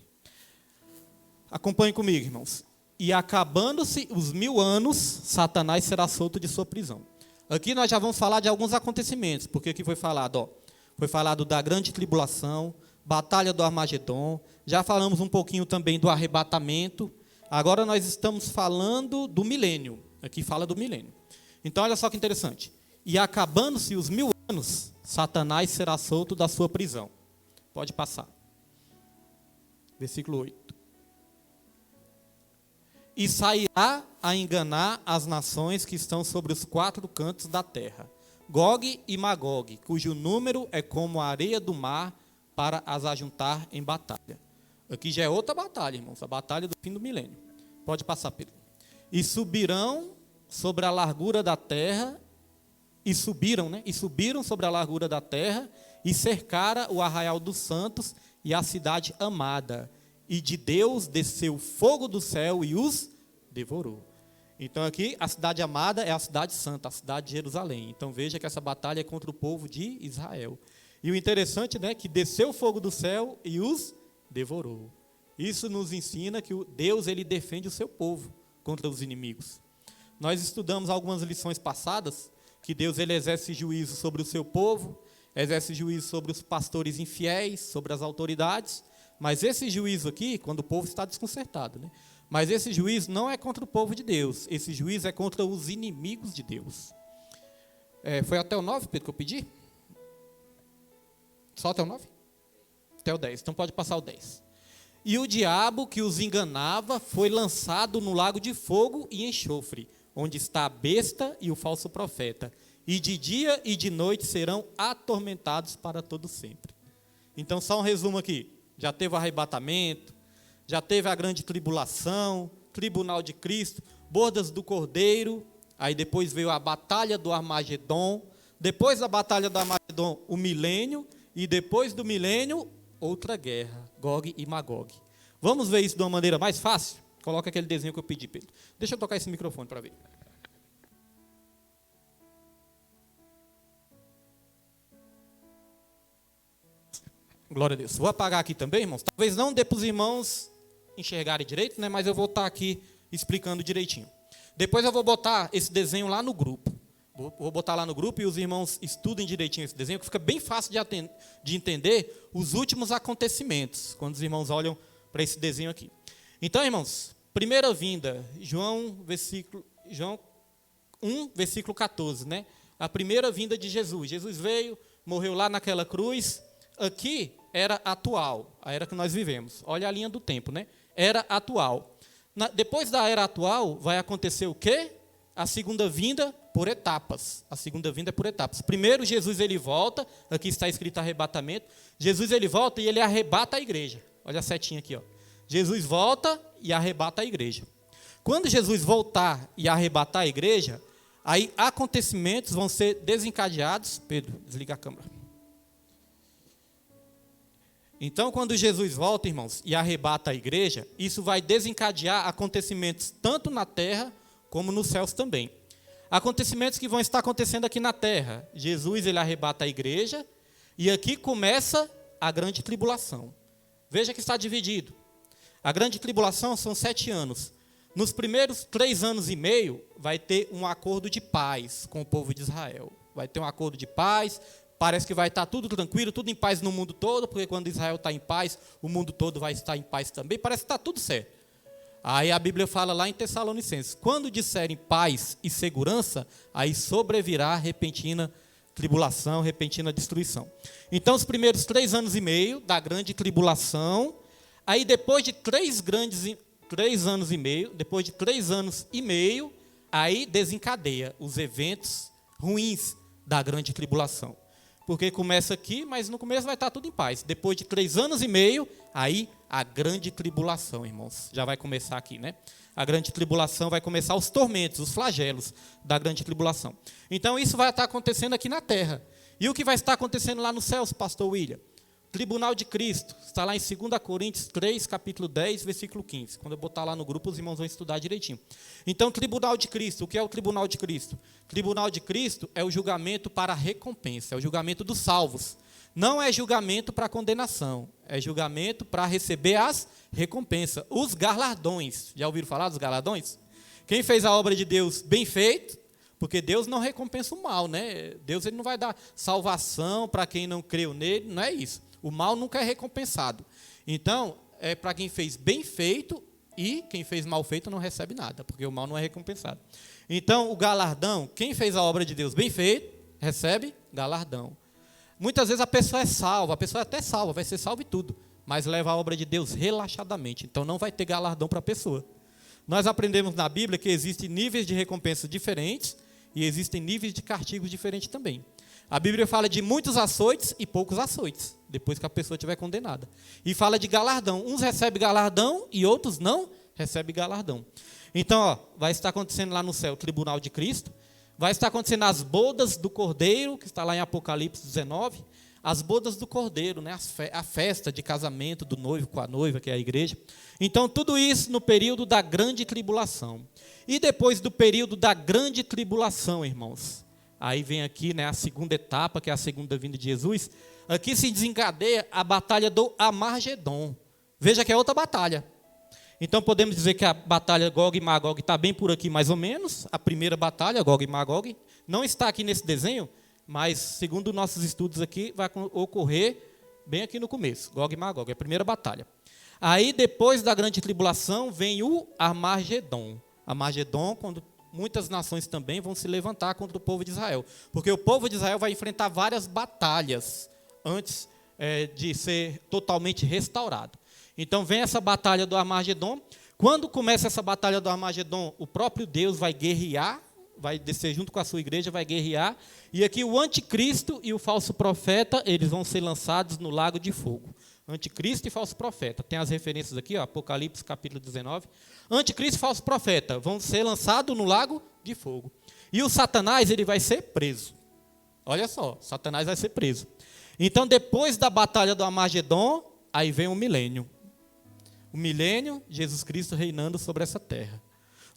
Speaker 1: Acompanhe comigo, irmãos. E acabando-se os 1000 anos, Satanás será solto de sua prisão. Aqui nós já vamos falar de alguns acontecimentos, porque aqui foi falado, ó, foi falado da grande tribulação, batalha do Armagedon, já falamos um pouquinho também do arrebatamento. Agora nós estamos falando do milênio. Aqui fala do milênio. Então, olha só que interessante. E acabando-se os 1000 anos, Satanás será solto da sua prisão. Pode passar. Versículo 8. E sairá a enganar as nações que estão sobre os 4 cantos da terra, Gog e Magog, cujo número é como a areia do mar, para as ajuntar em batalha. Aqui já é outra batalha, irmãos, a batalha do fim do milênio. Pode passar, Pedro. E subirão sobre a largura da terra, e subiram sobre a largura da terra, e cercaram o arraial dos santos e a cidade amada. E de Deus desceu fogo do céu e os devorou. Então aqui a cidade amada é a cidade santa, a cidade de Jerusalém. Então veja que essa batalha é contra o povo de Israel. E o interessante, né, que desceu o fogo do céu e os devorou. Isso nos ensina que Deus ele defende o seu povo contra os inimigos. Nós estudamos algumas lições passadas que Deus ele exerce juízo sobre o seu povo, exerce juízo sobre os pastores infiéis, sobre as autoridades, mas esse juízo aqui, quando o povo está desconcertado, né? Mas esse juízo não é contra o povo de Deus, esse juízo é contra os inimigos de Deus. Foi até o 9, Pedro, que eu pedi? Só até o 9? Até o 10, então pode passar o 10. E o diabo que os enganava foi lançado no lago de fogo e enxofre, onde está a besta e o falso profeta. e de dia e de noite serão atormentados para todo sempre. Então, só um resumo aqui. Já teve o arrebatamento, já teve a grande tribulação, tribunal de Cristo, bodas do Cordeiro, aí depois veio a batalha do Armagedon, depois da batalha do Armagedon, o milênio, e depois do milênio, outra guerra, Gog e Magog. Vamos ver isso de uma maneira mais fácil? Coloca aquele desenho que eu pedi, Pedro. Deixa eu tocar esse microfone para ver. Glória a Deus. Vou apagar aqui também, irmãos. Talvez não dê para os irmãos enxergarem direito, né? Mas eu vou estar aqui explicando direitinho. Depois eu vou botar esse desenho lá no grupo. Vou botar lá no grupo e os irmãos estudem direitinho esse desenho, que fica bem fácil de entender os últimos acontecimentos, quando os irmãos olham para esse desenho aqui. Então, irmãos, primeira vinda, João 1, versículo 14, né? A primeira vinda de Jesus. Jesus veio, morreu lá naquela cruz. Aqui, era atual, a era que nós vivemos. Olha a linha do tempo, né? Era atual. Depois da era atual, vai acontecer o quê? A segunda vinda por etapas. A segunda vinda é por etapas. Primeiro, Jesus ele volta, aqui está escrito arrebatamento. Jesus ele volta e ele arrebata a igreja. Olha a setinha aqui, ó. Jesus volta e arrebata a igreja. Quando Jesus voltar e arrebatar a igreja, aí acontecimentos vão ser desencadeados. Pedro, desliga a câmera. Então, quando Jesus volta, irmãos, e arrebata a igreja, isso vai desencadear acontecimentos tanto na terra como nos céus também. Acontecimentos que vão estar acontecendo aqui na terra. Jesus ele arrebata a igreja e aqui começa a grande tribulação. Veja que está dividido. A grande tribulação são 7 anos. Nos primeiros 3 anos e meio vai ter um acordo de paz com o povo de Israel. Vai ter um acordo de paz. Parece que vai estar tudo tranquilo, tudo em paz no mundo todo, porque quando Israel está em paz, o mundo todo vai estar em paz também. Parece que está tudo certo. Aí a Bíblia fala lá em Tessalonicenses, quando disserem paz e segurança, aí sobrevirá repentina tribulação, repentina destruição. Então, os primeiros 3 anos e meio da grande tribulação, aí depois de 3 anos e meio, depois de 3 anos e meio, aí desencadeia os eventos ruins da grande tribulação. Porque começa aqui, mas no começo vai estar tudo em paz. Depois de 3 anos e meio, aí a grande tribulação, irmãos. Já vai começar aqui, né? A grande tribulação vai começar os tormentos, os flagelos da grande tribulação. Então, isso vai estar acontecendo aqui na terra. E o que vai estar acontecendo lá nos céus, pastor William? Tribunal de Cristo, está lá em 2 Coríntios 3, capítulo 10, versículo 15. Quando eu botar lá no grupo, os irmãos vão estudar direitinho. Então, Tribunal de Cristo, o que é o Tribunal de Cristo? Tribunal de Cristo é o julgamento para a recompensa, é o julgamento dos salvos. Não é julgamento para condenação, é julgamento para receber as recompensas, os galardões. Já ouviram falar dos galardões? Quem fez a obra de Deus bem feito, porque Deus não recompensa o mal, né? Deus ele não vai dar salvação para quem não creu nele, não é isso. O mal nunca é recompensado. Então, é para quem fez bem feito e quem fez mal feito não recebe nada, porque o mal não é recompensado. Então, o galardão, quem fez a obra de Deus bem feito, recebe galardão. Muitas vezes a pessoa é salva, a pessoa é até salva, vai ser salva e tudo, mas leva a obra de Deus relaxadamente, então não vai ter galardão para a pessoa. Nós aprendemos na Bíblia que existem níveis de recompensa diferentes e existem níveis de castigos diferentes também. A Bíblia fala de muitos açoites e poucos açoites, depois que a pessoa estiver condenada. E fala de galardão. Uns recebem galardão e outros não recebem galardão. Então, ó, vai estar acontecendo lá no céu o tribunal de Cristo. Vai estar acontecendo as bodas do Cordeiro, que está lá em Apocalipse 19. As bodas do Cordeiro, né? A festa de casamento do noivo com a noiva, que é a igreja. Então, tudo isso no período da grande tribulação. E depois do período da grande tribulação, irmãos, aí vem aqui, né, a segunda etapa, que é a segunda vinda de Jesus. Aqui se desencadeia a batalha do Armagedon. Veja que é outra batalha. Então, podemos dizer que a batalha Gog e Magog está bem por aqui, mais ou menos. A primeira batalha, Gog e Magog, não está aqui nesse desenho, mas, segundo nossos estudos aqui, vai ocorrer bem aqui no começo. Gog e Magog, é a primeira batalha. Aí, depois da grande tribulação, vem o Armagedon. Armagedon, quando muitas nações também vão se levantar contra o povo de Israel. Porque o povo de Israel vai enfrentar várias batalhas antes de ser totalmente restaurado. Então, vem essa batalha do Armagedon. Quando começa essa batalha do Armagedon, o próprio Deus vai guerrear, vai descer junto com a sua igreja, vai guerrear. E aqui o anticristo e o falso profeta, eles vão ser lançados no lago de fogo. Anticristo e falso profeta. Tem as referências aqui, ó, Apocalipse capítulo 19. Anticristo e falso profeta vão ser lançados no lago de fogo. E o Satanás, ele vai ser preso. Olha só, Satanás vai ser preso. Então, depois da batalha do Armagedon, aí vem o milênio. O milênio, Jesus Cristo reinando sobre essa terra.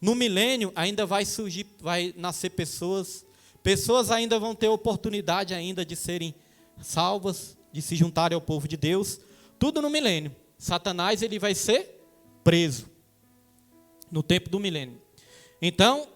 Speaker 1: No milênio, ainda vai surgir, vai nascer pessoas. Pessoas ainda vão ter oportunidade ainda de serem salvas, de se juntarem ao povo de Deus. Tudo no milênio. Satanás, ele vai ser preso no tempo do milênio. Então,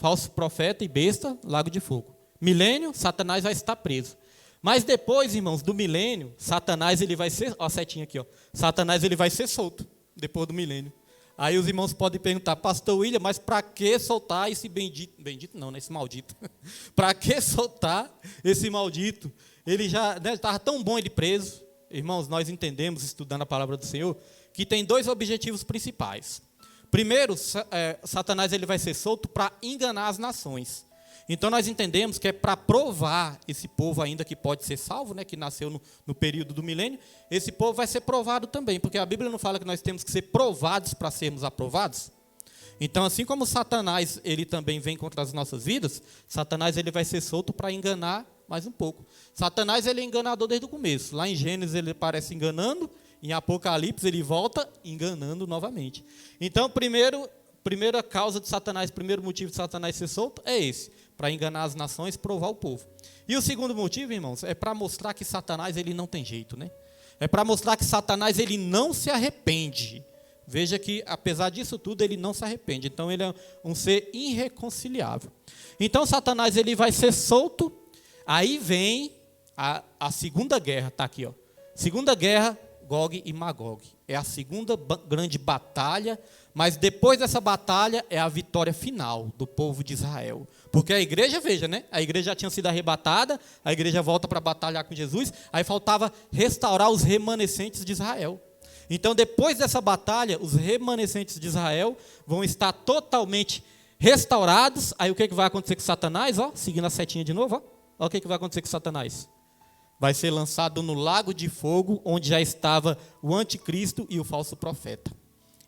Speaker 1: falso profeta e besta, lago de fogo. Milênio, Satanás vai estar preso. Mas depois, irmãos, do milênio, Satanás, ele vai ser, ó a setinha aqui, ó. Satanás, ele vai ser solto depois do milênio. Aí os irmãos podem perguntar, pastor William, mas para que soltar esse bendito não, né, esse maldito? Para que soltar esse maldito? Ele já estava tão bom ele preso. Irmãos, nós entendemos, estudando a palavra do Senhor, que tem dois objetivos principais. Primeiro, Satanás ele vai ser solto para enganar as nações. Então nós entendemos que é para provar esse povo ainda que pode ser salvo, né, que nasceu no período do milênio, esse povo vai ser provado também, porque a Bíblia não fala que nós temos que ser provados para sermos aprovados? Então, assim como Satanás ele também vem contra as nossas vidas, Satanás ele vai ser solto para enganar mais um pouco. Satanás ele é enganador desde o começo. Lá em Gênesis ele parece enganando, em Apocalipse ele volta enganando novamente. Então, primeira causa de Satanás, primeiro motivo de Satanás ser solto é esse, para enganar as nações, provar o povo. E o segundo motivo, irmãos, é para mostrar que Satanás ele não tem jeito, né? É para mostrar que Satanás ele não se arrepende. Veja que, apesar disso tudo, ele não se arrepende. Então, ele é um ser irreconciliável. Então, Satanás ele vai ser solto. Aí vem a segunda guerra, está aqui, ó. Segunda guerra, Gog e Magog. É a segunda grande batalha, mas depois dessa batalha é a vitória final do povo de Israel. Porque a igreja, veja, né? A igreja já tinha sido arrebatada, a igreja volta para batalhar com Jesus, aí faltava restaurar os remanescentes de Israel. Então, depois dessa batalha, os remanescentes de Israel vão estar totalmente restaurados. Aí o que vai acontecer com Satanás? Ó, seguindo a setinha de novo, ó. Olha o que vai acontecer com Satanás. Vai ser lançado no lago de fogo, onde já estava o anticristo e o falso profeta.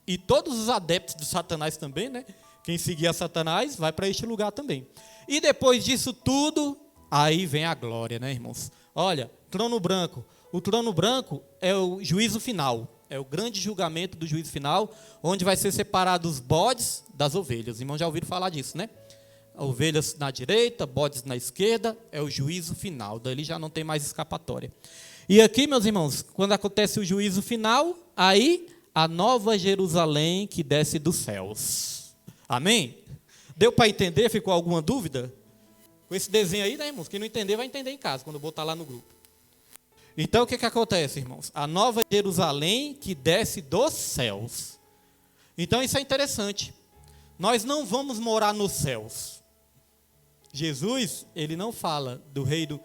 Speaker 1: E todos os adeptos de Satanás também, né? Quem seguia Satanás vai para este lugar também. E depois disso tudo, aí vem a glória, né, irmãos? Olha, trono branco. O trono branco é o juízo final. É o grande julgamento do juízo final, onde vai ser separado os bodes das ovelhas. Os irmãos já ouviram falar disso, né? Ovelhas na direita, bodes na esquerda, é o juízo final. Dali já não tem mais escapatória. E aqui, meus irmãos, quando acontece o juízo final, aí a nova Jerusalém que desce dos céus. Amém? Deu para entender? Ficou alguma dúvida? Com esse desenho aí, né, irmãos? Quem não entender, vai entender em casa, quando eu botar lá no grupo. Então, o que acontece, irmãos? A nova Jerusalém que desce dos céus. Então, isso é interessante. Nós não vamos morar nos céus. Jesus, ele não fala do reino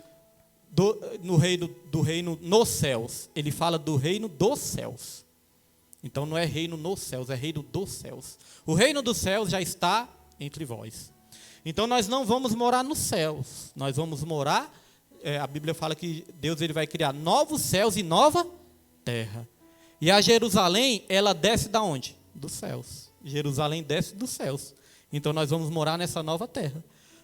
Speaker 1: nos céus. Ele fala do reino dos céus. Então, não é reino nos céus, é reino dos céus. O reino dos céus já está entre vós. Então, nós não vamos morar nos céus. Nós vamos morar... a Bíblia fala que Deus ele vai criar novos céus e nova terra. E a Jerusalém, ela desce da onde? Dos céus. Jerusalém desce dos céus. Então nós vamos morar nessa nova terra.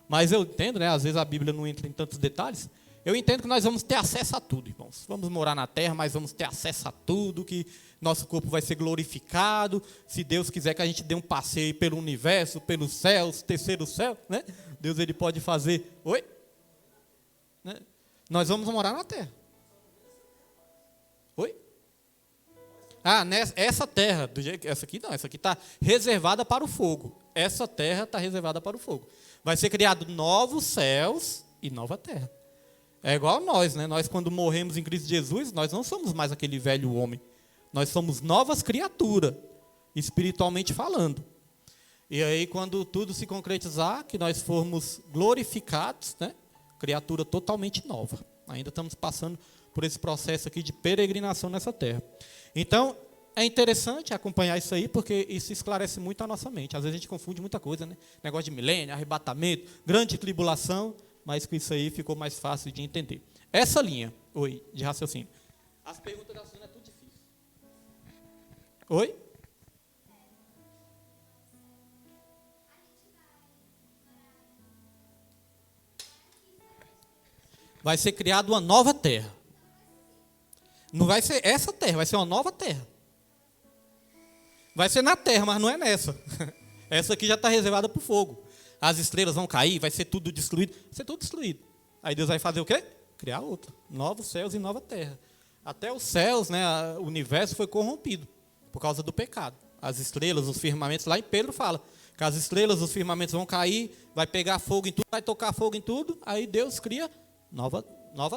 Speaker 1: Mas eu entendo, né? Às vezes a Bíblia não entra em tantos detalhes. Eu entendo que nós vamos ter acesso a tudo, irmãos. Vamos morar na terra, mas vamos ter acesso a tudo, que nosso corpo vai ser glorificado. Se Deus quiser que a gente dê um passeio pelo universo, pelos céus, terceiro céu, né? Deus ele pode fazer... Oi? Né? Nós vamos morar na terra. Oi? Essa terra, essa aqui não, essa aqui está reservada para o fogo. Essa terra está reservada para o fogo. Vai ser criado novos céus e nova terra. É igual nós, né? Nós quando morremos em Cristo Jesus, nós não somos mais aquele velho homem. Nós somos novas criaturas, espiritualmente falando. E aí quando tudo se concretizar, que nós formos glorificados, né? Criatura totalmente nova. Ainda estamos passando por esse processo aqui de peregrinação nessa terra. Então, é interessante acompanhar isso aí, porque isso esclarece muito a nossa mente. Às vezes a gente confunde muita coisa, né? Negócio de milênio, arrebatamento, grande tribulação, mas com isso aí ficou mais fácil de entender. Essa linha, de raciocínio. As perguntas da Sônia é tudo difícil. Oi? Vai ser criada uma nova terra. Não vai ser essa terra, vai ser uma nova terra. Vai ser na terra, mas não é nessa. Essa aqui já está reservada para o fogo. As estrelas vão cair, vai ser tudo destruído. Vai ser tudo destruído. Aí Deus vai fazer o quê? Criar outra. Novos céus e nova terra. Até os céus, né, o universo foi corrompido por causa do pecado. As estrelas, os firmamentos, lá em Pedro fala que as estrelas, os firmamentos vão cair, vai pegar fogo em tudo, vai tocar fogo em tudo. Aí Deus cria nova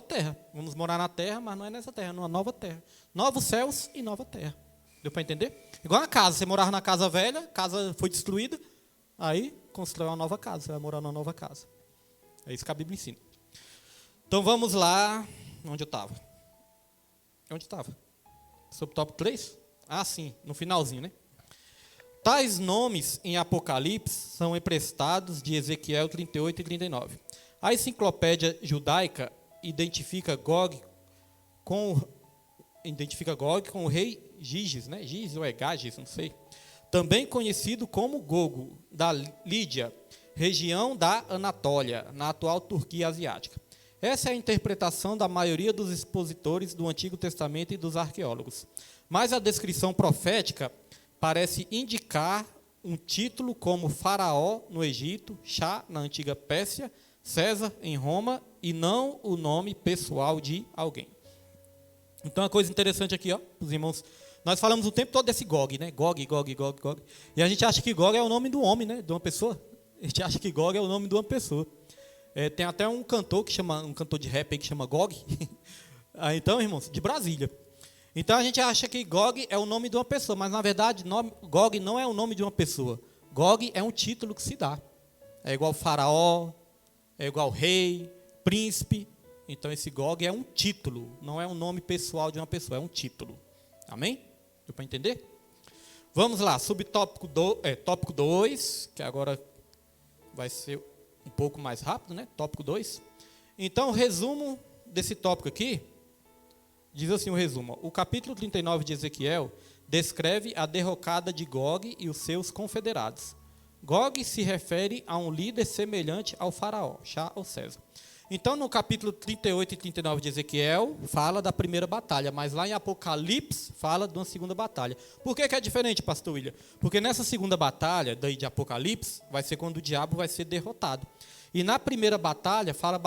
Speaker 1: terra. Vamos morar na terra, mas não é nessa terra, numa nova terra. Novos céus e nova terra. Deu para entender? Igual na casa, você morava na casa velha, a casa foi destruída, aí constrói uma nova casa, você vai morar numa nova casa. É isso que a Bíblia ensina. Então vamos lá, onde eu estava? Sobre o tópico 3? Ah, sim, no finalzinho, né? Tais nomes em Apocalipse são emprestados de Ezequiel 38 e 39. A enciclopédia judaica identifica Gog com o rei Giges, né? Giges ou é Gages, não sei. Também conhecido como Gogo, da Lídia, região da Anatólia, na atual Turquia asiática. Essa é a interpretação da maioria dos expositores do Antigo Testamento e dos arqueólogos. Mas a descrição profética parece indicar um título como Faraó no Egito, Chá na antiga Pérsia, César em Roma, e não o nome pessoal de alguém. Então, uma coisa interessante aqui, ó, os irmãos, nós falamos o tempo todo desse Gog, né? Gog. E a gente acha que Gog é o nome do homem, né? De uma pessoa. A gente acha que Gog é o nome de uma pessoa. Tem até um cantor de rap aí que chama Gog. Então, irmãos, de Brasília. Então a gente acha que Gog é o nome de uma pessoa, mas na verdade Gog não é o nome de uma pessoa. Gog é um título que se dá. É igual faraó, é igual rei, príncipe. Então esse Gog é um título, não é um nome pessoal de uma pessoa, é um título. Amém? Deu para entender? Vamos lá, subtópico tópico 2, que agora vai ser um pouco mais rápido, né? Tópico 2. Então, o resumo desse tópico aqui, diz assim o resumo. O capítulo 39 de Ezequiel descreve a derrocada de Gog e os seus confederados. Gog se refere a um líder semelhante ao faraó, Chá ou César. Então, no capítulo 38 e 39 de Ezequiel, fala da primeira batalha, mas lá em Apocalipse, fala de uma segunda batalha. Por que é diferente, pastor William? Porque nessa segunda batalha, daí de Apocalipse, vai ser quando o diabo vai ser derrotado. E na primeira batalha, fala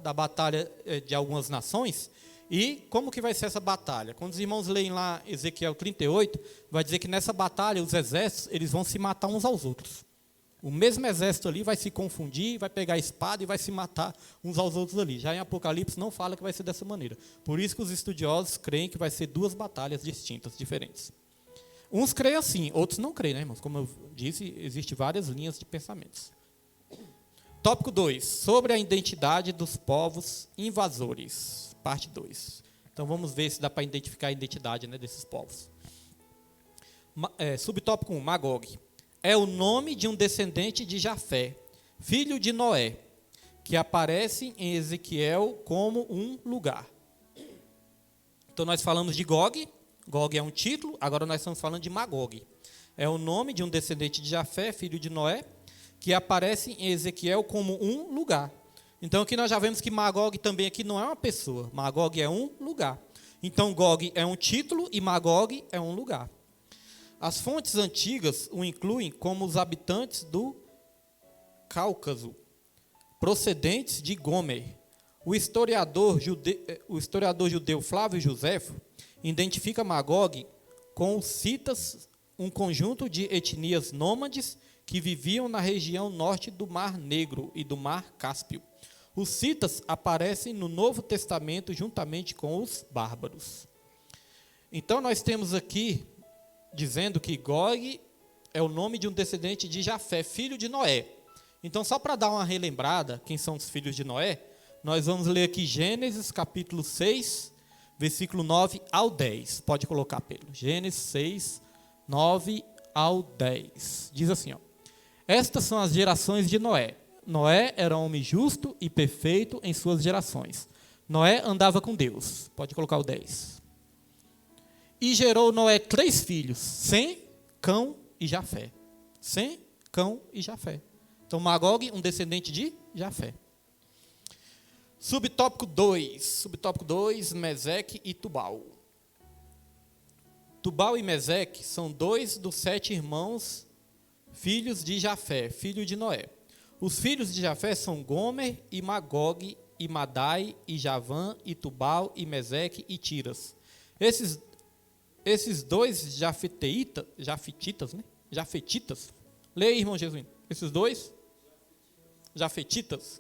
Speaker 1: da batalha de algumas nações. E como que vai ser essa batalha? Quando os irmãos leem lá Ezequiel 38, vai dizer que nessa batalha, os exércitos, eles vão se matar uns aos outros. O mesmo exército ali vai se confundir, vai pegar a espada e vai se matar uns aos outros ali. Já em Apocalipse não fala que vai ser dessa maneira. Por isso que os estudiosos creem que vai ser duas batalhas distintas, diferentes. Uns creem assim, outros não creem, né, irmãos? Como eu disse, existem várias linhas de pensamentos. Tópico 2, sobre a identidade dos povos invasores. Parte 2. Então vamos ver se dá para identificar a identidade, né, desses povos. Subtópico 1, Magog. É o nome de um descendente de Jafé, filho de Noé, que aparece em Ezequiel como um lugar. Então nós falamos de Gog. Gog é um título, agora nós estamos falando de Magog. É o nome de um descendente de Jafé, filho de Noé, que aparece em Ezequiel como um lugar. Então aqui nós já vemos que Magog também aqui não é uma pessoa. Magog é um lugar. Então Gog é um título e Magog é um lugar. As fontes antigas o incluem como os habitantes do Cáucaso, procedentes de Gomer. O historiador judeu Flávio Joséfo identifica Magog com os citas, um conjunto de etnias nômades que viviam na região norte do Mar Negro e do Mar Cáspio. Os citas aparecem no Novo Testamento juntamente com os bárbaros. Então nós temos aqui dizendo que Gog é o nome de um descendente de Jafé, filho de Noé. Então, só para dar uma relembrada, quem são os filhos de Noé, nós vamos ler aqui Gênesis capítulo 6, versículo 9 ao 10. Pode colocar, Pedro. Gênesis 6, 9 ao 10. Diz assim, ó. Estas são as gerações de Noé. Noé era um homem justo e perfeito em suas gerações. Noé andava com Deus. Pode colocar o 10. E gerou Noé 3 filhos, Sem, Cão e Jafé. Sem, Cão e Jafé. Então, Magog, um descendente de Jafé. Subtópico 2, Meseque e Tubal. Tubal e Meseque são 2 dos 7 irmãos, filhos de Jafé, filho de Noé. Os filhos de Jafé são Gomer e Magog, e Madai, e Javã, e Tubal, e Meseque e Tiras. Esses 2 jafetitas, né? Jafetitas. Leia aí, irmão Jesuíno. Esses 2 jafetitas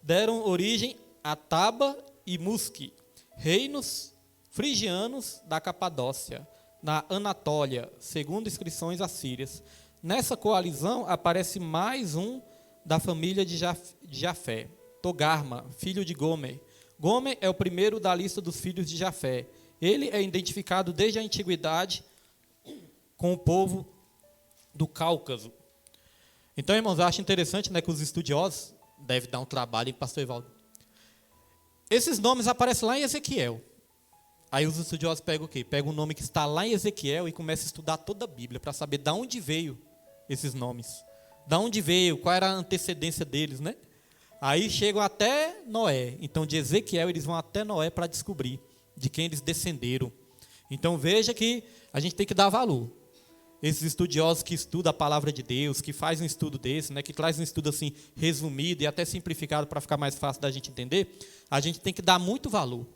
Speaker 1: deram origem a Taba e Musque, reinos frigianos da Capadócia, na Anatólia, segundo inscrições assírias. Nessa coalizão aparece mais um da família de Jafé, Togarma, filho de Gomer. Gomer é o primeiro da lista dos filhos de Jafé. Ele é identificado desde a antiguidade com o povo do Cáucaso. Então, irmãos, eu acho interessante, né, que os estudiosos devem dar um trabalho em pastor Evaldo. Esses nomes aparecem lá em Ezequiel. Aí os estudiosos pegam o quê? Pegam o nome que está lá em Ezequiel e começam a estudar toda a Bíblia para saber de onde veio esses nomes. De onde veio, qual era a antecedência deles, né? Aí chegam até Noé. Então, de Ezequiel, eles vão até Noé para descobrir de quem eles descenderam. Então, veja que a gente tem que dar valor. Esses estudiosos que estudam a palavra de Deus, que fazem um estudo desse, né, que traz um estudo assim resumido e até simplificado para ficar mais fácil da gente entender, a gente tem que dar muito valor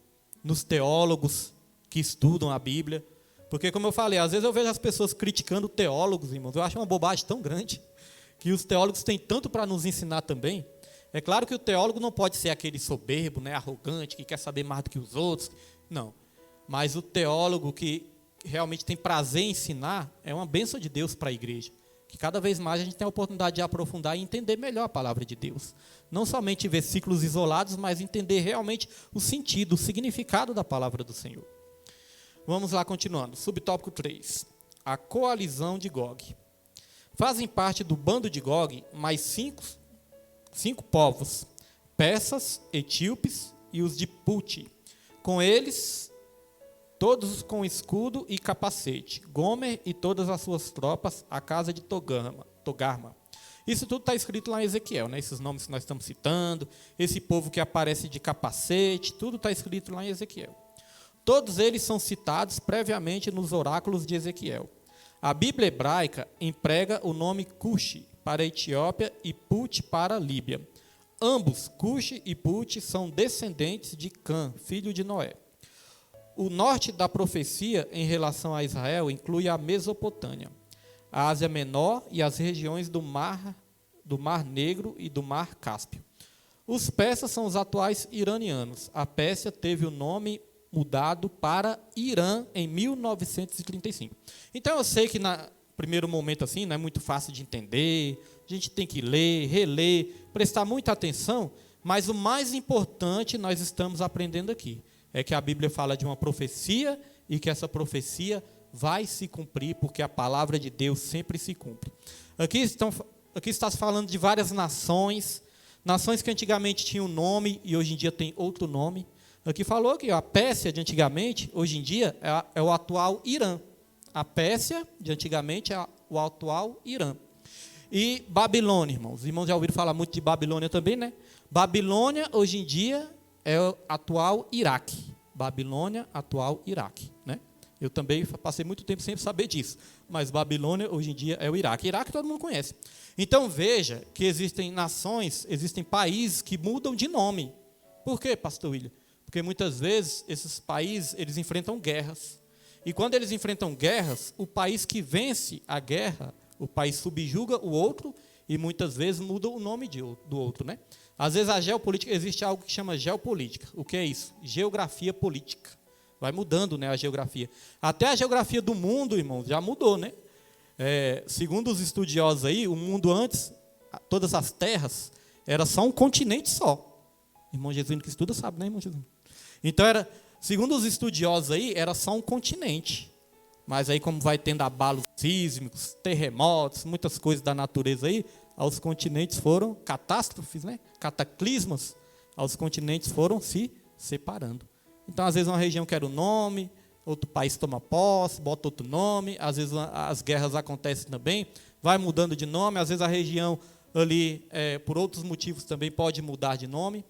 Speaker 1: nos teólogos que estudam a Bíblia. Porque, como eu falei, às vezes eu vejo as pessoas criticando teólogos, irmãos. Eu acho uma bobagem tão grande que os teólogos têm tanto para nos ensinar também. É claro que o teólogo não pode ser aquele soberbo, né, arrogante, que quer saber mais do que os outros. Não. Mas o teólogo que realmente tem prazer em ensinar é uma bênção de Deus para a igreja. Que cada vez mais a gente tem a oportunidade de aprofundar e entender melhor a palavra de Deus. Não somente versículos isolados, mas entender realmente o sentido, o significado da palavra do Senhor. Vamos lá, continuando. Subtópico 3. A coalizão de Gog. Fazem parte do bando de Gog mais cinco povos, persas, etíopes e os de Puti. Com eles, todos com escudo e capacete, Gomer e todas as suas tropas, a casa de Togarma. Isso tudo está escrito lá em Ezequiel, né? Esses nomes que nós estamos citando, esse povo que aparece de capacete, tudo está escrito lá em Ezequiel. Todos eles são citados previamente nos oráculos de Ezequiel. A Bíblia hebraica emprega o nome Cuxi para a Etiópia e Put para a Líbia. Ambos, Cuxi e Put, são descendentes de Cã, filho de Noé. O norte da profecia em relação a Israel inclui a Mesopotâmia, a Ásia Menor e as regiões do Mar Negro e do Mar Cáspio. Os persas são os atuais iranianos. A Pérsia teve o nome mudado para Irã em 1935. Então eu sei que no primeiro momento assim não é muito fácil de entender, a gente tem que ler, reler, prestar muita atenção, mas o mais importante nós estamos aprendendo aqui é que a Bíblia fala de uma profecia e que essa profecia vai se cumprir, porque a palavra de Deus sempre se cumpre. Aqui está se falando de várias nações que antigamente tinham um nome e hoje em dia tem outro nome. Aqui falou que a Pérsia de antigamente, hoje em dia, é o atual Irã. A Pérsia de antigamente é o atual Irã. E Babilônia, irmãos. Os irmãos já ouviram falar muito de Babilônia também, né? Babilônia, hoje em dia, é o atual Iraque. Babilônia, atual Iraque, né? Eu também passei muito tempo sem saber disso. Mas Babilônia, hoje em dia, é o Iraque. Iraque todo mundo conhece. Então, veja que existem nações, existem países que mudam de nome. Por quê, pastor William? Porque muitas vezes esses países eles enfrentam guerras. E quando eles enfrentam guerras, o país que vence a guerra, o país subjuga o outro e muitas vezes muda o nome do outro, né? Às vezes a geopolítica, existe algo que chama geopolítica. O que é isso? Geografia política. Vai mudando, né, a geografia. Até a geografia do mundo, irmãos, já mudou, né? Segundo os estudiosos aí, o mundo antes, todas as terras, era só um continente só. Irmão Jesus que estuda sabe, né, irmão Jesus? Então, Segundo os estudiosos aí, era só um continente. Mas aí, como vai tendo abalos sísmicos, terremotos, muitas coisas da natureza aí, aos continentes foram catástrofes, né? Cataclismas, aos continentes foram se separando. Então, às vezes, uma região quer um nome, outro país toma posse, bota outro nome, às vezes as guerras acontecem também, vai mudando de nome, às vezes a região ali, por outros motivos também pode mudar de nome.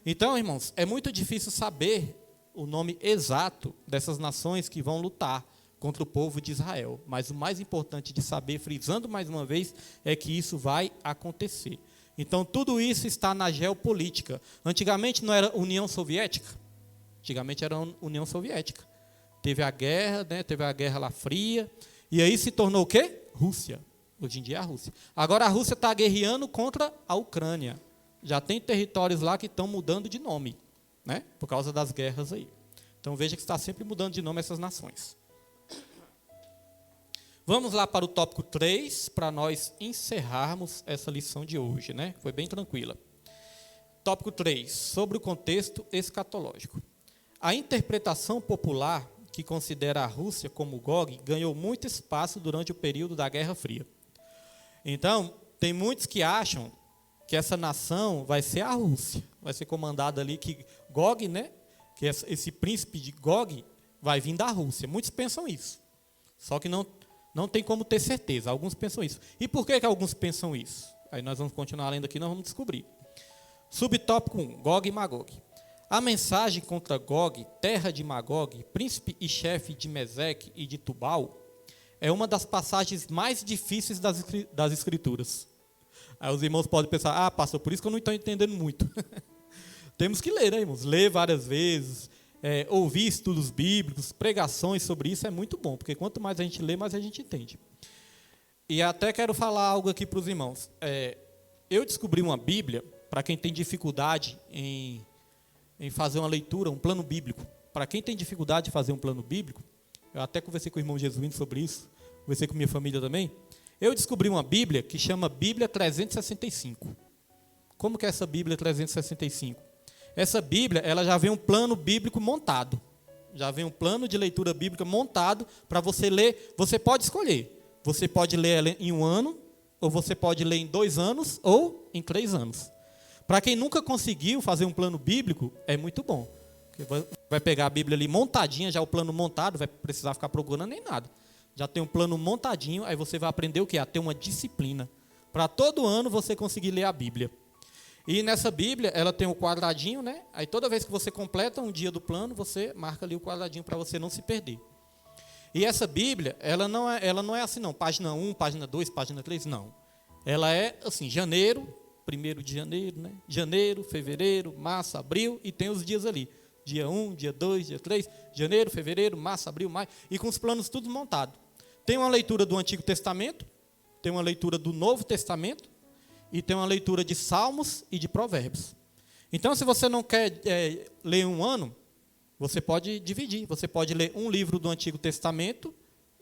Speaker 1: Então, irmãos, é muito difícil saber o nome exato dessas nações que vão lutar contra o povo de Israel. Mas o mais importante de saber, frisando mais uma vez, é que isso vai acontecer. Então, tudo isso está na geopolítica. Antigamente não era União Soviética? Antigamente era União Soviética. Teve a guerra, né? Teve a Guerra lá Fria, e aí se tornou o quê? Rússia. Hoje em dia é a Rússia. Agora a Rússia está guerreando contra a Ucrânia. Já tem territórios lá que estão mudando de nome, né? Por causa das guerras aí. Então veja que está sempre mudando de nome essas nações. Vamos lá para o tópico 3, para nós encerrarmos essa lição de hoje, né? Foi bem tranquila. Tópico 3, sobre o contexto escatológico. A interpretação popular que considera a Rússia como Gog ganhou muito espaço durante o período da Guerra Fria. Então, tem muitos que acham que essa nação vai ser a Rússia, vai ser comandada ali, que Gog, né? Que esse príncipe de Gog vai vir da Rússia. Muitos pensam isso, só que não tem como ter certeza. Alguns pensam isso. E por que alguns pensam isso? Aí nós vamos continuar lendo aqui, nós vamos descobrir. Subtópico 1, Gog e Magog. A mensagem contra Gog, terra de Magog, príncipe e chefe de Meseque e de Tubal, é uma das passagens mais difíceis das Escrituras. Aí os irmãos podem pensar, pastor, por isso que eu não estou entendendo muito. Temos que ler, né, irmãos? Ler várias vezes, ouvir estudos bíblicos, pregações sobre isso é muito bom, porque quanto mais a gente lê, mais a gente entende. E até quero falar algo aqui para os irmãos. Eu descobri uma Bíblia, para quem tem dificuldade em fazer uma leitura, um plano bíblico. Para quem tem dificuldade de fazer um plano bíblico, eu até conversei com o irmão Jesuíno sobre isso, conversei com minha família também. Eu descobri uma Bíblia que chama Bíblia 365. Como que é essa Bíblia 365? Essa Bíblia, ela já vem um plano bíblico montado. Já vem um plano de leitura bíblica montado para você ler. Você pode escolher. Você pode ler ela em 1 ano, ou você pode ler em 2 anos, ou em 3 anos. Para quem nunca conseguiu fazer um plano bíblico, é muito bom. Vai pegar a Bíblia ali montadinha, já o plano montado, vai precisar ficar procurando nem nada. Já tem um plano montadinho, aí você vai aprender o quê? A ter uma disciplina. Para todo ano você conseguir ler a Bíblia. E nessa Bíblia, ela tem um quadradinho, né? Aí toda vez que você completa um dia do plano, você marca ali o quadradinho para você não se perder. E essa Bíblia, ela não é assim não, página 1, página 2, página 3, não. Ela é assim, janeiro, 1º de janeiro, né? Janeiro, fevereiro, março, abril, e tem os dias ali. Dia 1, dia 2, dia 3, janeiro, fevereiro, março, abril, maio, e com os planos tudo montado. Tem uma leitura do Antigo Testamento, tem uma leitura do Novo Testamento, e tem uma leitura de Salmos e de Provérbios. Então, se você não quer ler 1 ano, você pode dividir. Você pode ler um livro do Antigo Testamento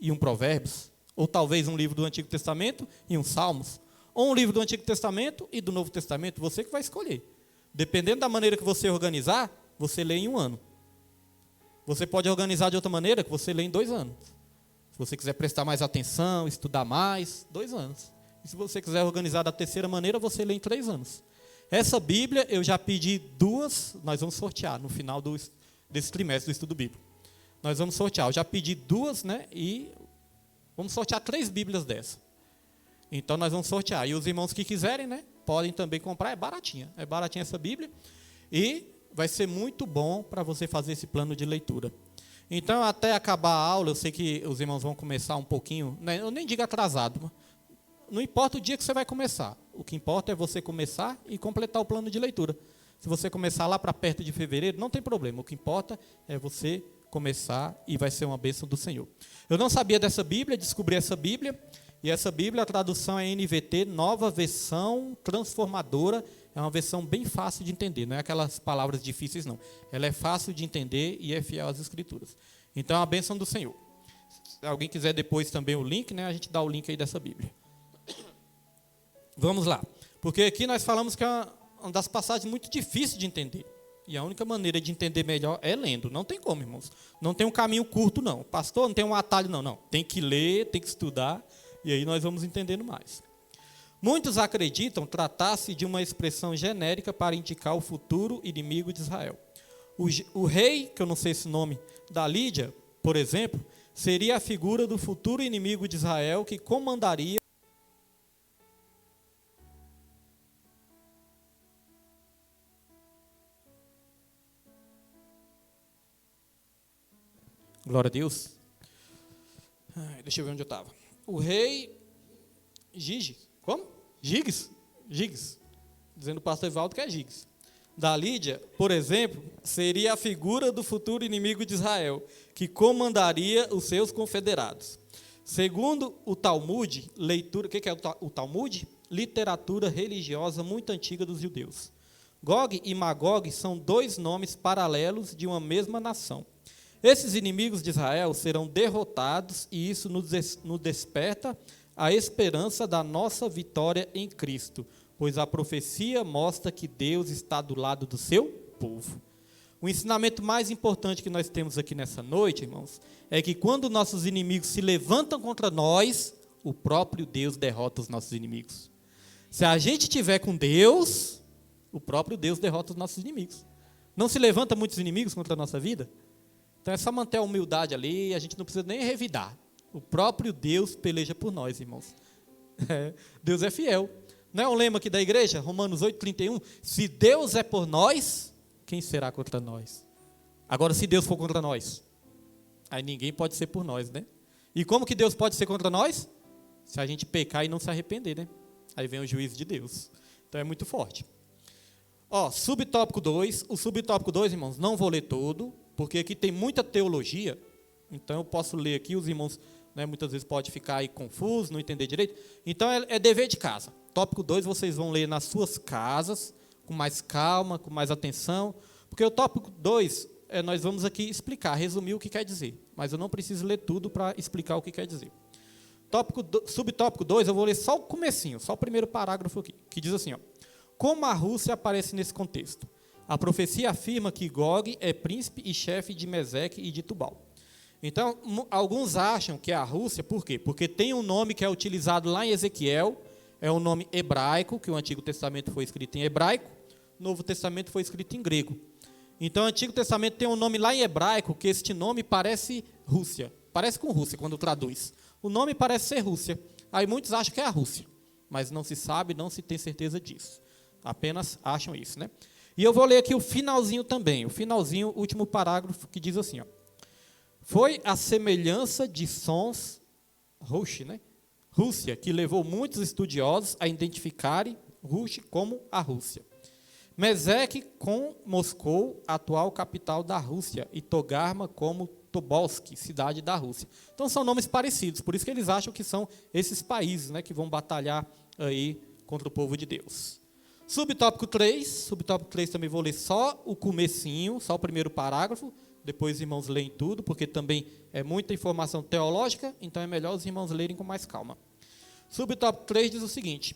Speaker 1: e um Provérbios, ou talvez um livro do Antigo Testamento e um Salmos, ou um livro do Antigo Testamento e do Novo Testamento, você que vai escolher. Dependendo da maneira que você organizar, você lê em 1 ano. Você pode organizar de outra maneira, que você lê em 2 anos. Se você quiser prestar mais atenção, estudar mais, 2 anos. E se você quiser organizar da terceira maneira, você lê em 3 anos. Essa Bíblia, eu já pedi 2, nós vamos sortear no final desse trimestre do estudo bíblico. Nós vamos sortear, eu já pedi 2, né, e vamos sortear 3 Bíblias dessa. Então, nós vamos sortear. E os irmãos que quiserem, né, podem também comprar. É baratinha essa Bíblia. E vai ser muito bom para você fazer esse plano de leitura. Então, até acabar a aula, eu sei que os irmãos vão começar um pouquinho, né, eu nem digo atrasado, mas não importa o dia que você vai começar. O que importa é você começar e completar o plano de leitura. Se você começar lá para perto de fevereiro, não tem problema. O que importa é você começar e vai ser uma bênção do Senhor. Eu não sabia dessa Bíblia, descobri essa Bíblia. E essa Bíblia, a tradução é NVT, Nova Versão Transformadora. É uma versão bem fácil de entender, não é aquelas palavras difíceis, não. Ela é fácil de entender e é fiel às Escrituras. Então, é a bênção do Senhor. Se alguém quiser depois também o link, né, a gente dá o link aí dessa Bíblia. Vamos lá. Porque aqui nós falamos que é uma das passagens muito difíceis de entender. E a única maneira de entender melhor é lendo. Não tem como, irmãos. Não tem um caminho curto, não. Pastor, não tem um atalho, não. Não. Tem que ler, tem que estudar, e aí nós vamos entendendo mais. Muitos acreditam tratar-se de uma expressão genérica para indicar o futuro inimigo de Israel. O rei, que eu não sei esse nome, da Lídia, por exemplo, seria a figura do futuro inimigo de Israel que comandaria. Glória a Deus. Deixa eu ver onde eu estava. O rei Giges. Como? Giges? Dizendo o pastor Evaldo que é Giges. Da Lídia, por exemplo, seria a figura do futuro inimigo de Israel, que comandaria os seus confederados. Segundo o Talmud, leitura, o que é o Talmud? Literatura religiosa muito antiga dos judeus. Gog e Magog são dois nomes paralelos de uma mesma nação. Esses inimigos de Israel serão derrotados e isso nos desperta a esperança da nossa vitória em Cristo, pois a profecia mostra que Deus está do lado do seu povo. O ensinamento mais importante que nós temos aqui nessa noite, irmãos, é que quando nossos inimigos se levantam contra nós, o próprio Deus derrota os nossos inimigos. Se a gente estiver com Deus, o próprio Deus derrota os nossos inimigos. Não se levanta muitos inimigos contra a nossa vida? Então é só manter a humildade ali, a gente não precisa nem revidar. O próprio Deus peleja por nós, irmãos. Deus é fiel. Não é um lema aqui da igreja? Romanos 8,31. Se Deus é por nós, quem será contra nós? Agora, se Deus for contra nós, aí ninguém pode ser por nós, né? E como que Deus pode ser contra nós? Se a gente pecar e não se arrepender, né? Aí vem o juízo de Deus. Então é muito forte. Subtópico 2. O subtópico 2, irmãos, não vou ler todo, porque aqui tem muita teologia. Então eu posso ler aqui, os irmãos, né, muitas vezes podem ficar aí confusos, não entender direito. Então é dever de casa. Tópico 2 vocês vão ler nas suas casas, com mais calma, com mais atenção, porque o tópico 2, nós vamos aqui explicar, resumir o que quer dizer, mas eu não preciso ler tudo para explicar o que quer dizer. Subtópico 2, eu vou ler só o comecinho, só o primeiro parágrafo aqui, que diz assim, como a Rússia aparece nesse contexto? A profecia afirma que Gog é príncipe e chefe de Meseque e de Tubal. Então, alguns acham que é a Rússia, por quê? Porque tem um nome que é utilizado lá em Ezequiel, é um nome hebraico, que o Antigo Testamento foi escrito em hebraico, o Novo Testamento foi escrito em grego. Então, o Antigo Testamento tem um nome lá em hebraico, que este nome parece Rússia, parece com Rússia quando traduz. O nome parece ser Rússia, aí muitos acham que é a Rússia, mas não se sabe, não se tem certeza disso. Apenas acham isso, né? E eu vou ler aqui o finalzinho também, o último parágrafo, que diz assim, foi a semelhança de sons, Rússia, que levou muitos estudiosos a identificarem Rússia como a Rússia. Meseque com Moscou, atual capital da Rússia, e Togarma como Tobolsk, cidade da Rússia. Então são nomes parecidos, por isso que eles acham que são esses países, né, que vão batalhar aí contra o povo de Deus. Subtópico 3 também vou ler só o comecinho, só o primeiro parágrafo, depois os irmãos leem tudo, porque também é muita informação teológica, então é melhor os irmãos lerem com mais calma. Subtópico 3 diz o seguinte,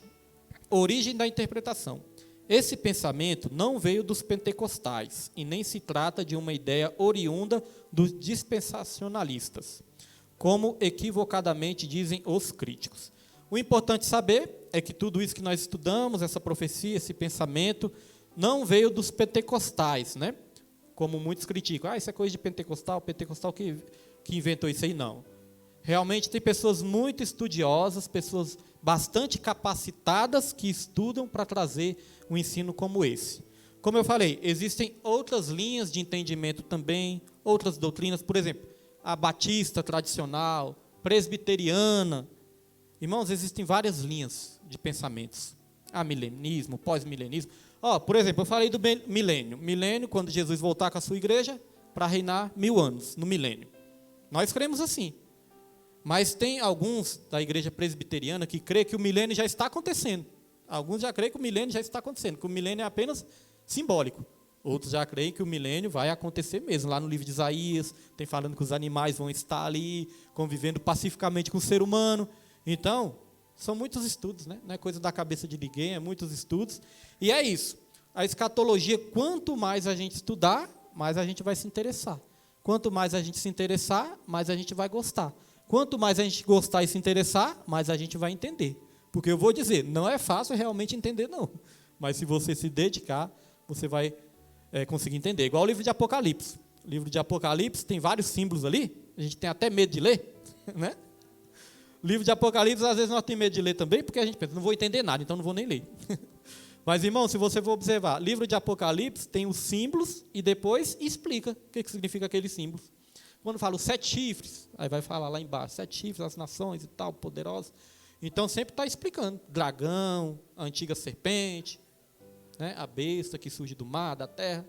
Speaker 1: origem da interpretação. Esse pensamento não veio dos pentecostais, e nem se trata de uma ideia oriunda dos dispensacionalistas, como equivocadamente dizem os críticos. O importante saber é que tudo isso que nós estudamos, essa profecia, esse pensamento, não veio dos pentecostais, né? Como muitos criticam, isso é coisa de pentecostal que inventou isso aí, não. Realmente tem pessoas muito estudiosas, pessoas bastante capacitadas que estudam para trazer um ensino como esse. Como eu falei, existem outras linhas de entendimento também, outras doutrinas, por exemplo, a batista tradicional, presbiteriana. Irmãos, existem várias linhas de pensamentos. Milenismo, pós-milenismo. Por exemplo, eu falei do milênio. Milênio, quando Jesus voltar com a sua igreja, para reinar 1000 anos, no milênio. Nós cremos assim. Mas tem alguns da igreja presbiteriana que crê que o milênio já está acontecendo. Alguns já creem que o milênio já está acontecendo, que o milênio é apenas simbólico. Outros já creem que o milênio vai acontecer mesmo. Lá no livro de Isaías, tem falando que os animais vão estar ali, convivendo pacificamente com o ser humano. Então, são muitos estudos, né? Não é coisa da cabeça de ninguém, é muitos estudos. E é isso. a escatologia, quanto mais a gente estudar, mais a gente vai se interessar. Quanto mais a gente se interessar, mais a gente vai gostar. Quanto mais a gente gostar e se interessar, mais a gente vai entender. Porque eu vou dizer, não é fácil realmente entender, não. Mas se você se dedicar, você vai conseguir entender. Igual o livro de Apocalipse. O livro de Apocalipse tem vários símbolos ali, a gente tem até medo de ler, né? O livro de Apocalipse, às vezes, nós temos medo de ler também, porque a gente pensa, não vou entender nada, então não vou nem ler. Mas, irmão, se você for observar, livro de Apocalipse tem os símbolos e depois explica o que significa aqueles símbolos. Quando fala os 7 chifres, aí vai falar lá embaixo, 7 chifres, as nações e tal, poderosas. Então, sempre está explicando. Dragão, a antiga serpente, né, a besta que surge do mar, da terra.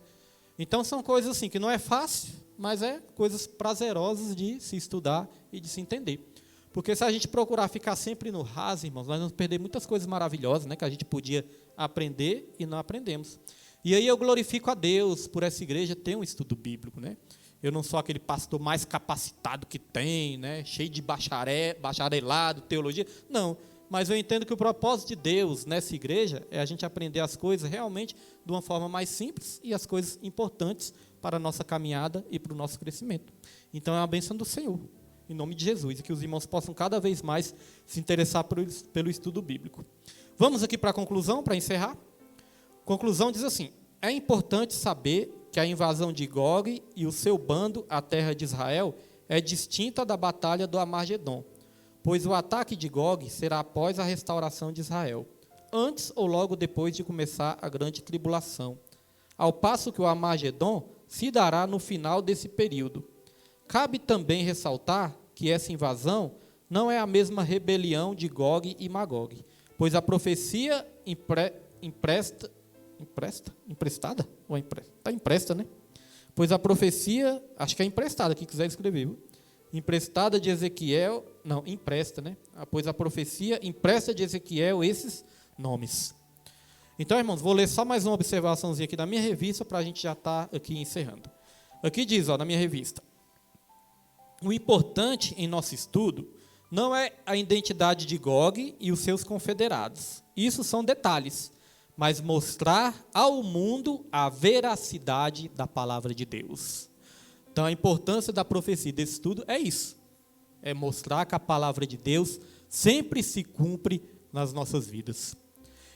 Speaker 1: Então, são coisas assim que não é fácil, mas é coisas prazerosas de se estudar e de se entender. Porque se a gente procurar ficar sempre no raso, irmãos, nós vamos perder muitas coisas maravilhosas, né, que a gente podia aprender e não aprendemos. E aí eu glorifico a Deus por essa igreja ter um estudo bíblico, né? Eu não sou aquele pastor mais capacitado que tem, né, cheio de bacharelado, teologia. Não, mas eu entendo que o propósito de Deus nessa igreja é a gente aprender as coisas realmente de uma forma mais simples e as coisas importantes para a nossa caminhada e para o nosso crescimento. Então é uma bênção do Senhor, em nome de Jesus, e que os irmãos possam cada vez mais se interessar pelo estudo bíblico. Vamos aqui para a conclusão, para encerrar. Conclusão diz assim: é importante saber que a invasão de Gog e o seu bando à terra de Israel é distinta da batalha do Armagedon, pois o ataque de Gog será após a restauração de Israel, antes ou logo depois de começar a grande tribulação, ao passo que o Armagedon se dará no final desse período. Cabe também ressaltar que essa invasão não é a mesma rebelião de Gog e Magog, pois a profecia emprestada? Ou está empresta, né? Pois a profecia, acho que é emprestada, quem quiser escrever, viu? Emprestada de Ezequiel, não, empresta, né? Pois a profecia empresta de Ezequiel esses nomes. Então, irmãos, vou ler só mais uma observaçãozinha aqui da minha revista, para a gente já estar aqui encerrando. Aqui diz, ó, na minha revista: o importante em nosso estudo não é a identidade de Gog e os seus confederados. Isso são detalhes, mas mostrar ao mundo a veracidade da palavra de Deus. Então, a importância da profecia desse estudo é isso. É mostrar que a palavra de Deus sempre se cumpre nas nossas vidas.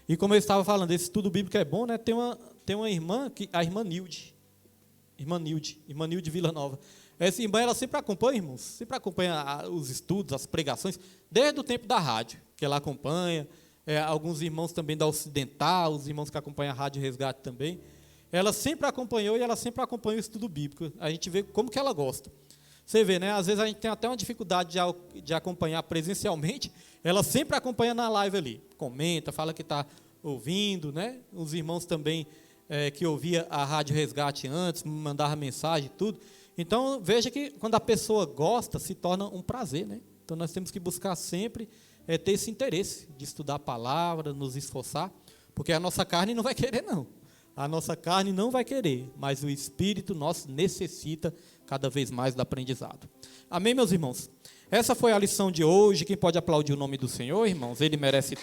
Speaker 1: E como eu estava falando, esse estudo bíblico é bom, né? Tem uma irmã, a irmã Nilde Vila Nova. Essa irmã, ela sempre acompanha, irmãos, sempre acompanha os estudos, as pregações, desde o tempo da rádio, que ela acompanha. Alguns irmãos também da Ocidental, os irmãos que acompanham a Rádio Resgate também. Ela sempre acompanhou e ela sempre acompanha o estudo bíblico. A gente vê como que ela gosta. Você vê, né? Às vezes a gente tem até uma dificuldade de acompanhar presencialmente. Ela sempre acompanha na live ali. Comenta, fala que está ouvindo, né? Os irmãos também que ouvia a Rádio Resgate antes, me mandavam mensagem e tudo. Então, veja que quando a pessoa gosta, se torna um prazer, né? Então, nós temos que buscar sempre ter esse interesse de estudar a palavra, nos esforçar, porque a nossa carne não vai querer, não. A nossa carne não vai querer, mas o Espírito nosso necessita cada vez mais do aprendizado. Amém, meus irmãos? Essa foi a lição de hoje. Quem pode aplaudir o nome do Senhor, irmãos? Ele merece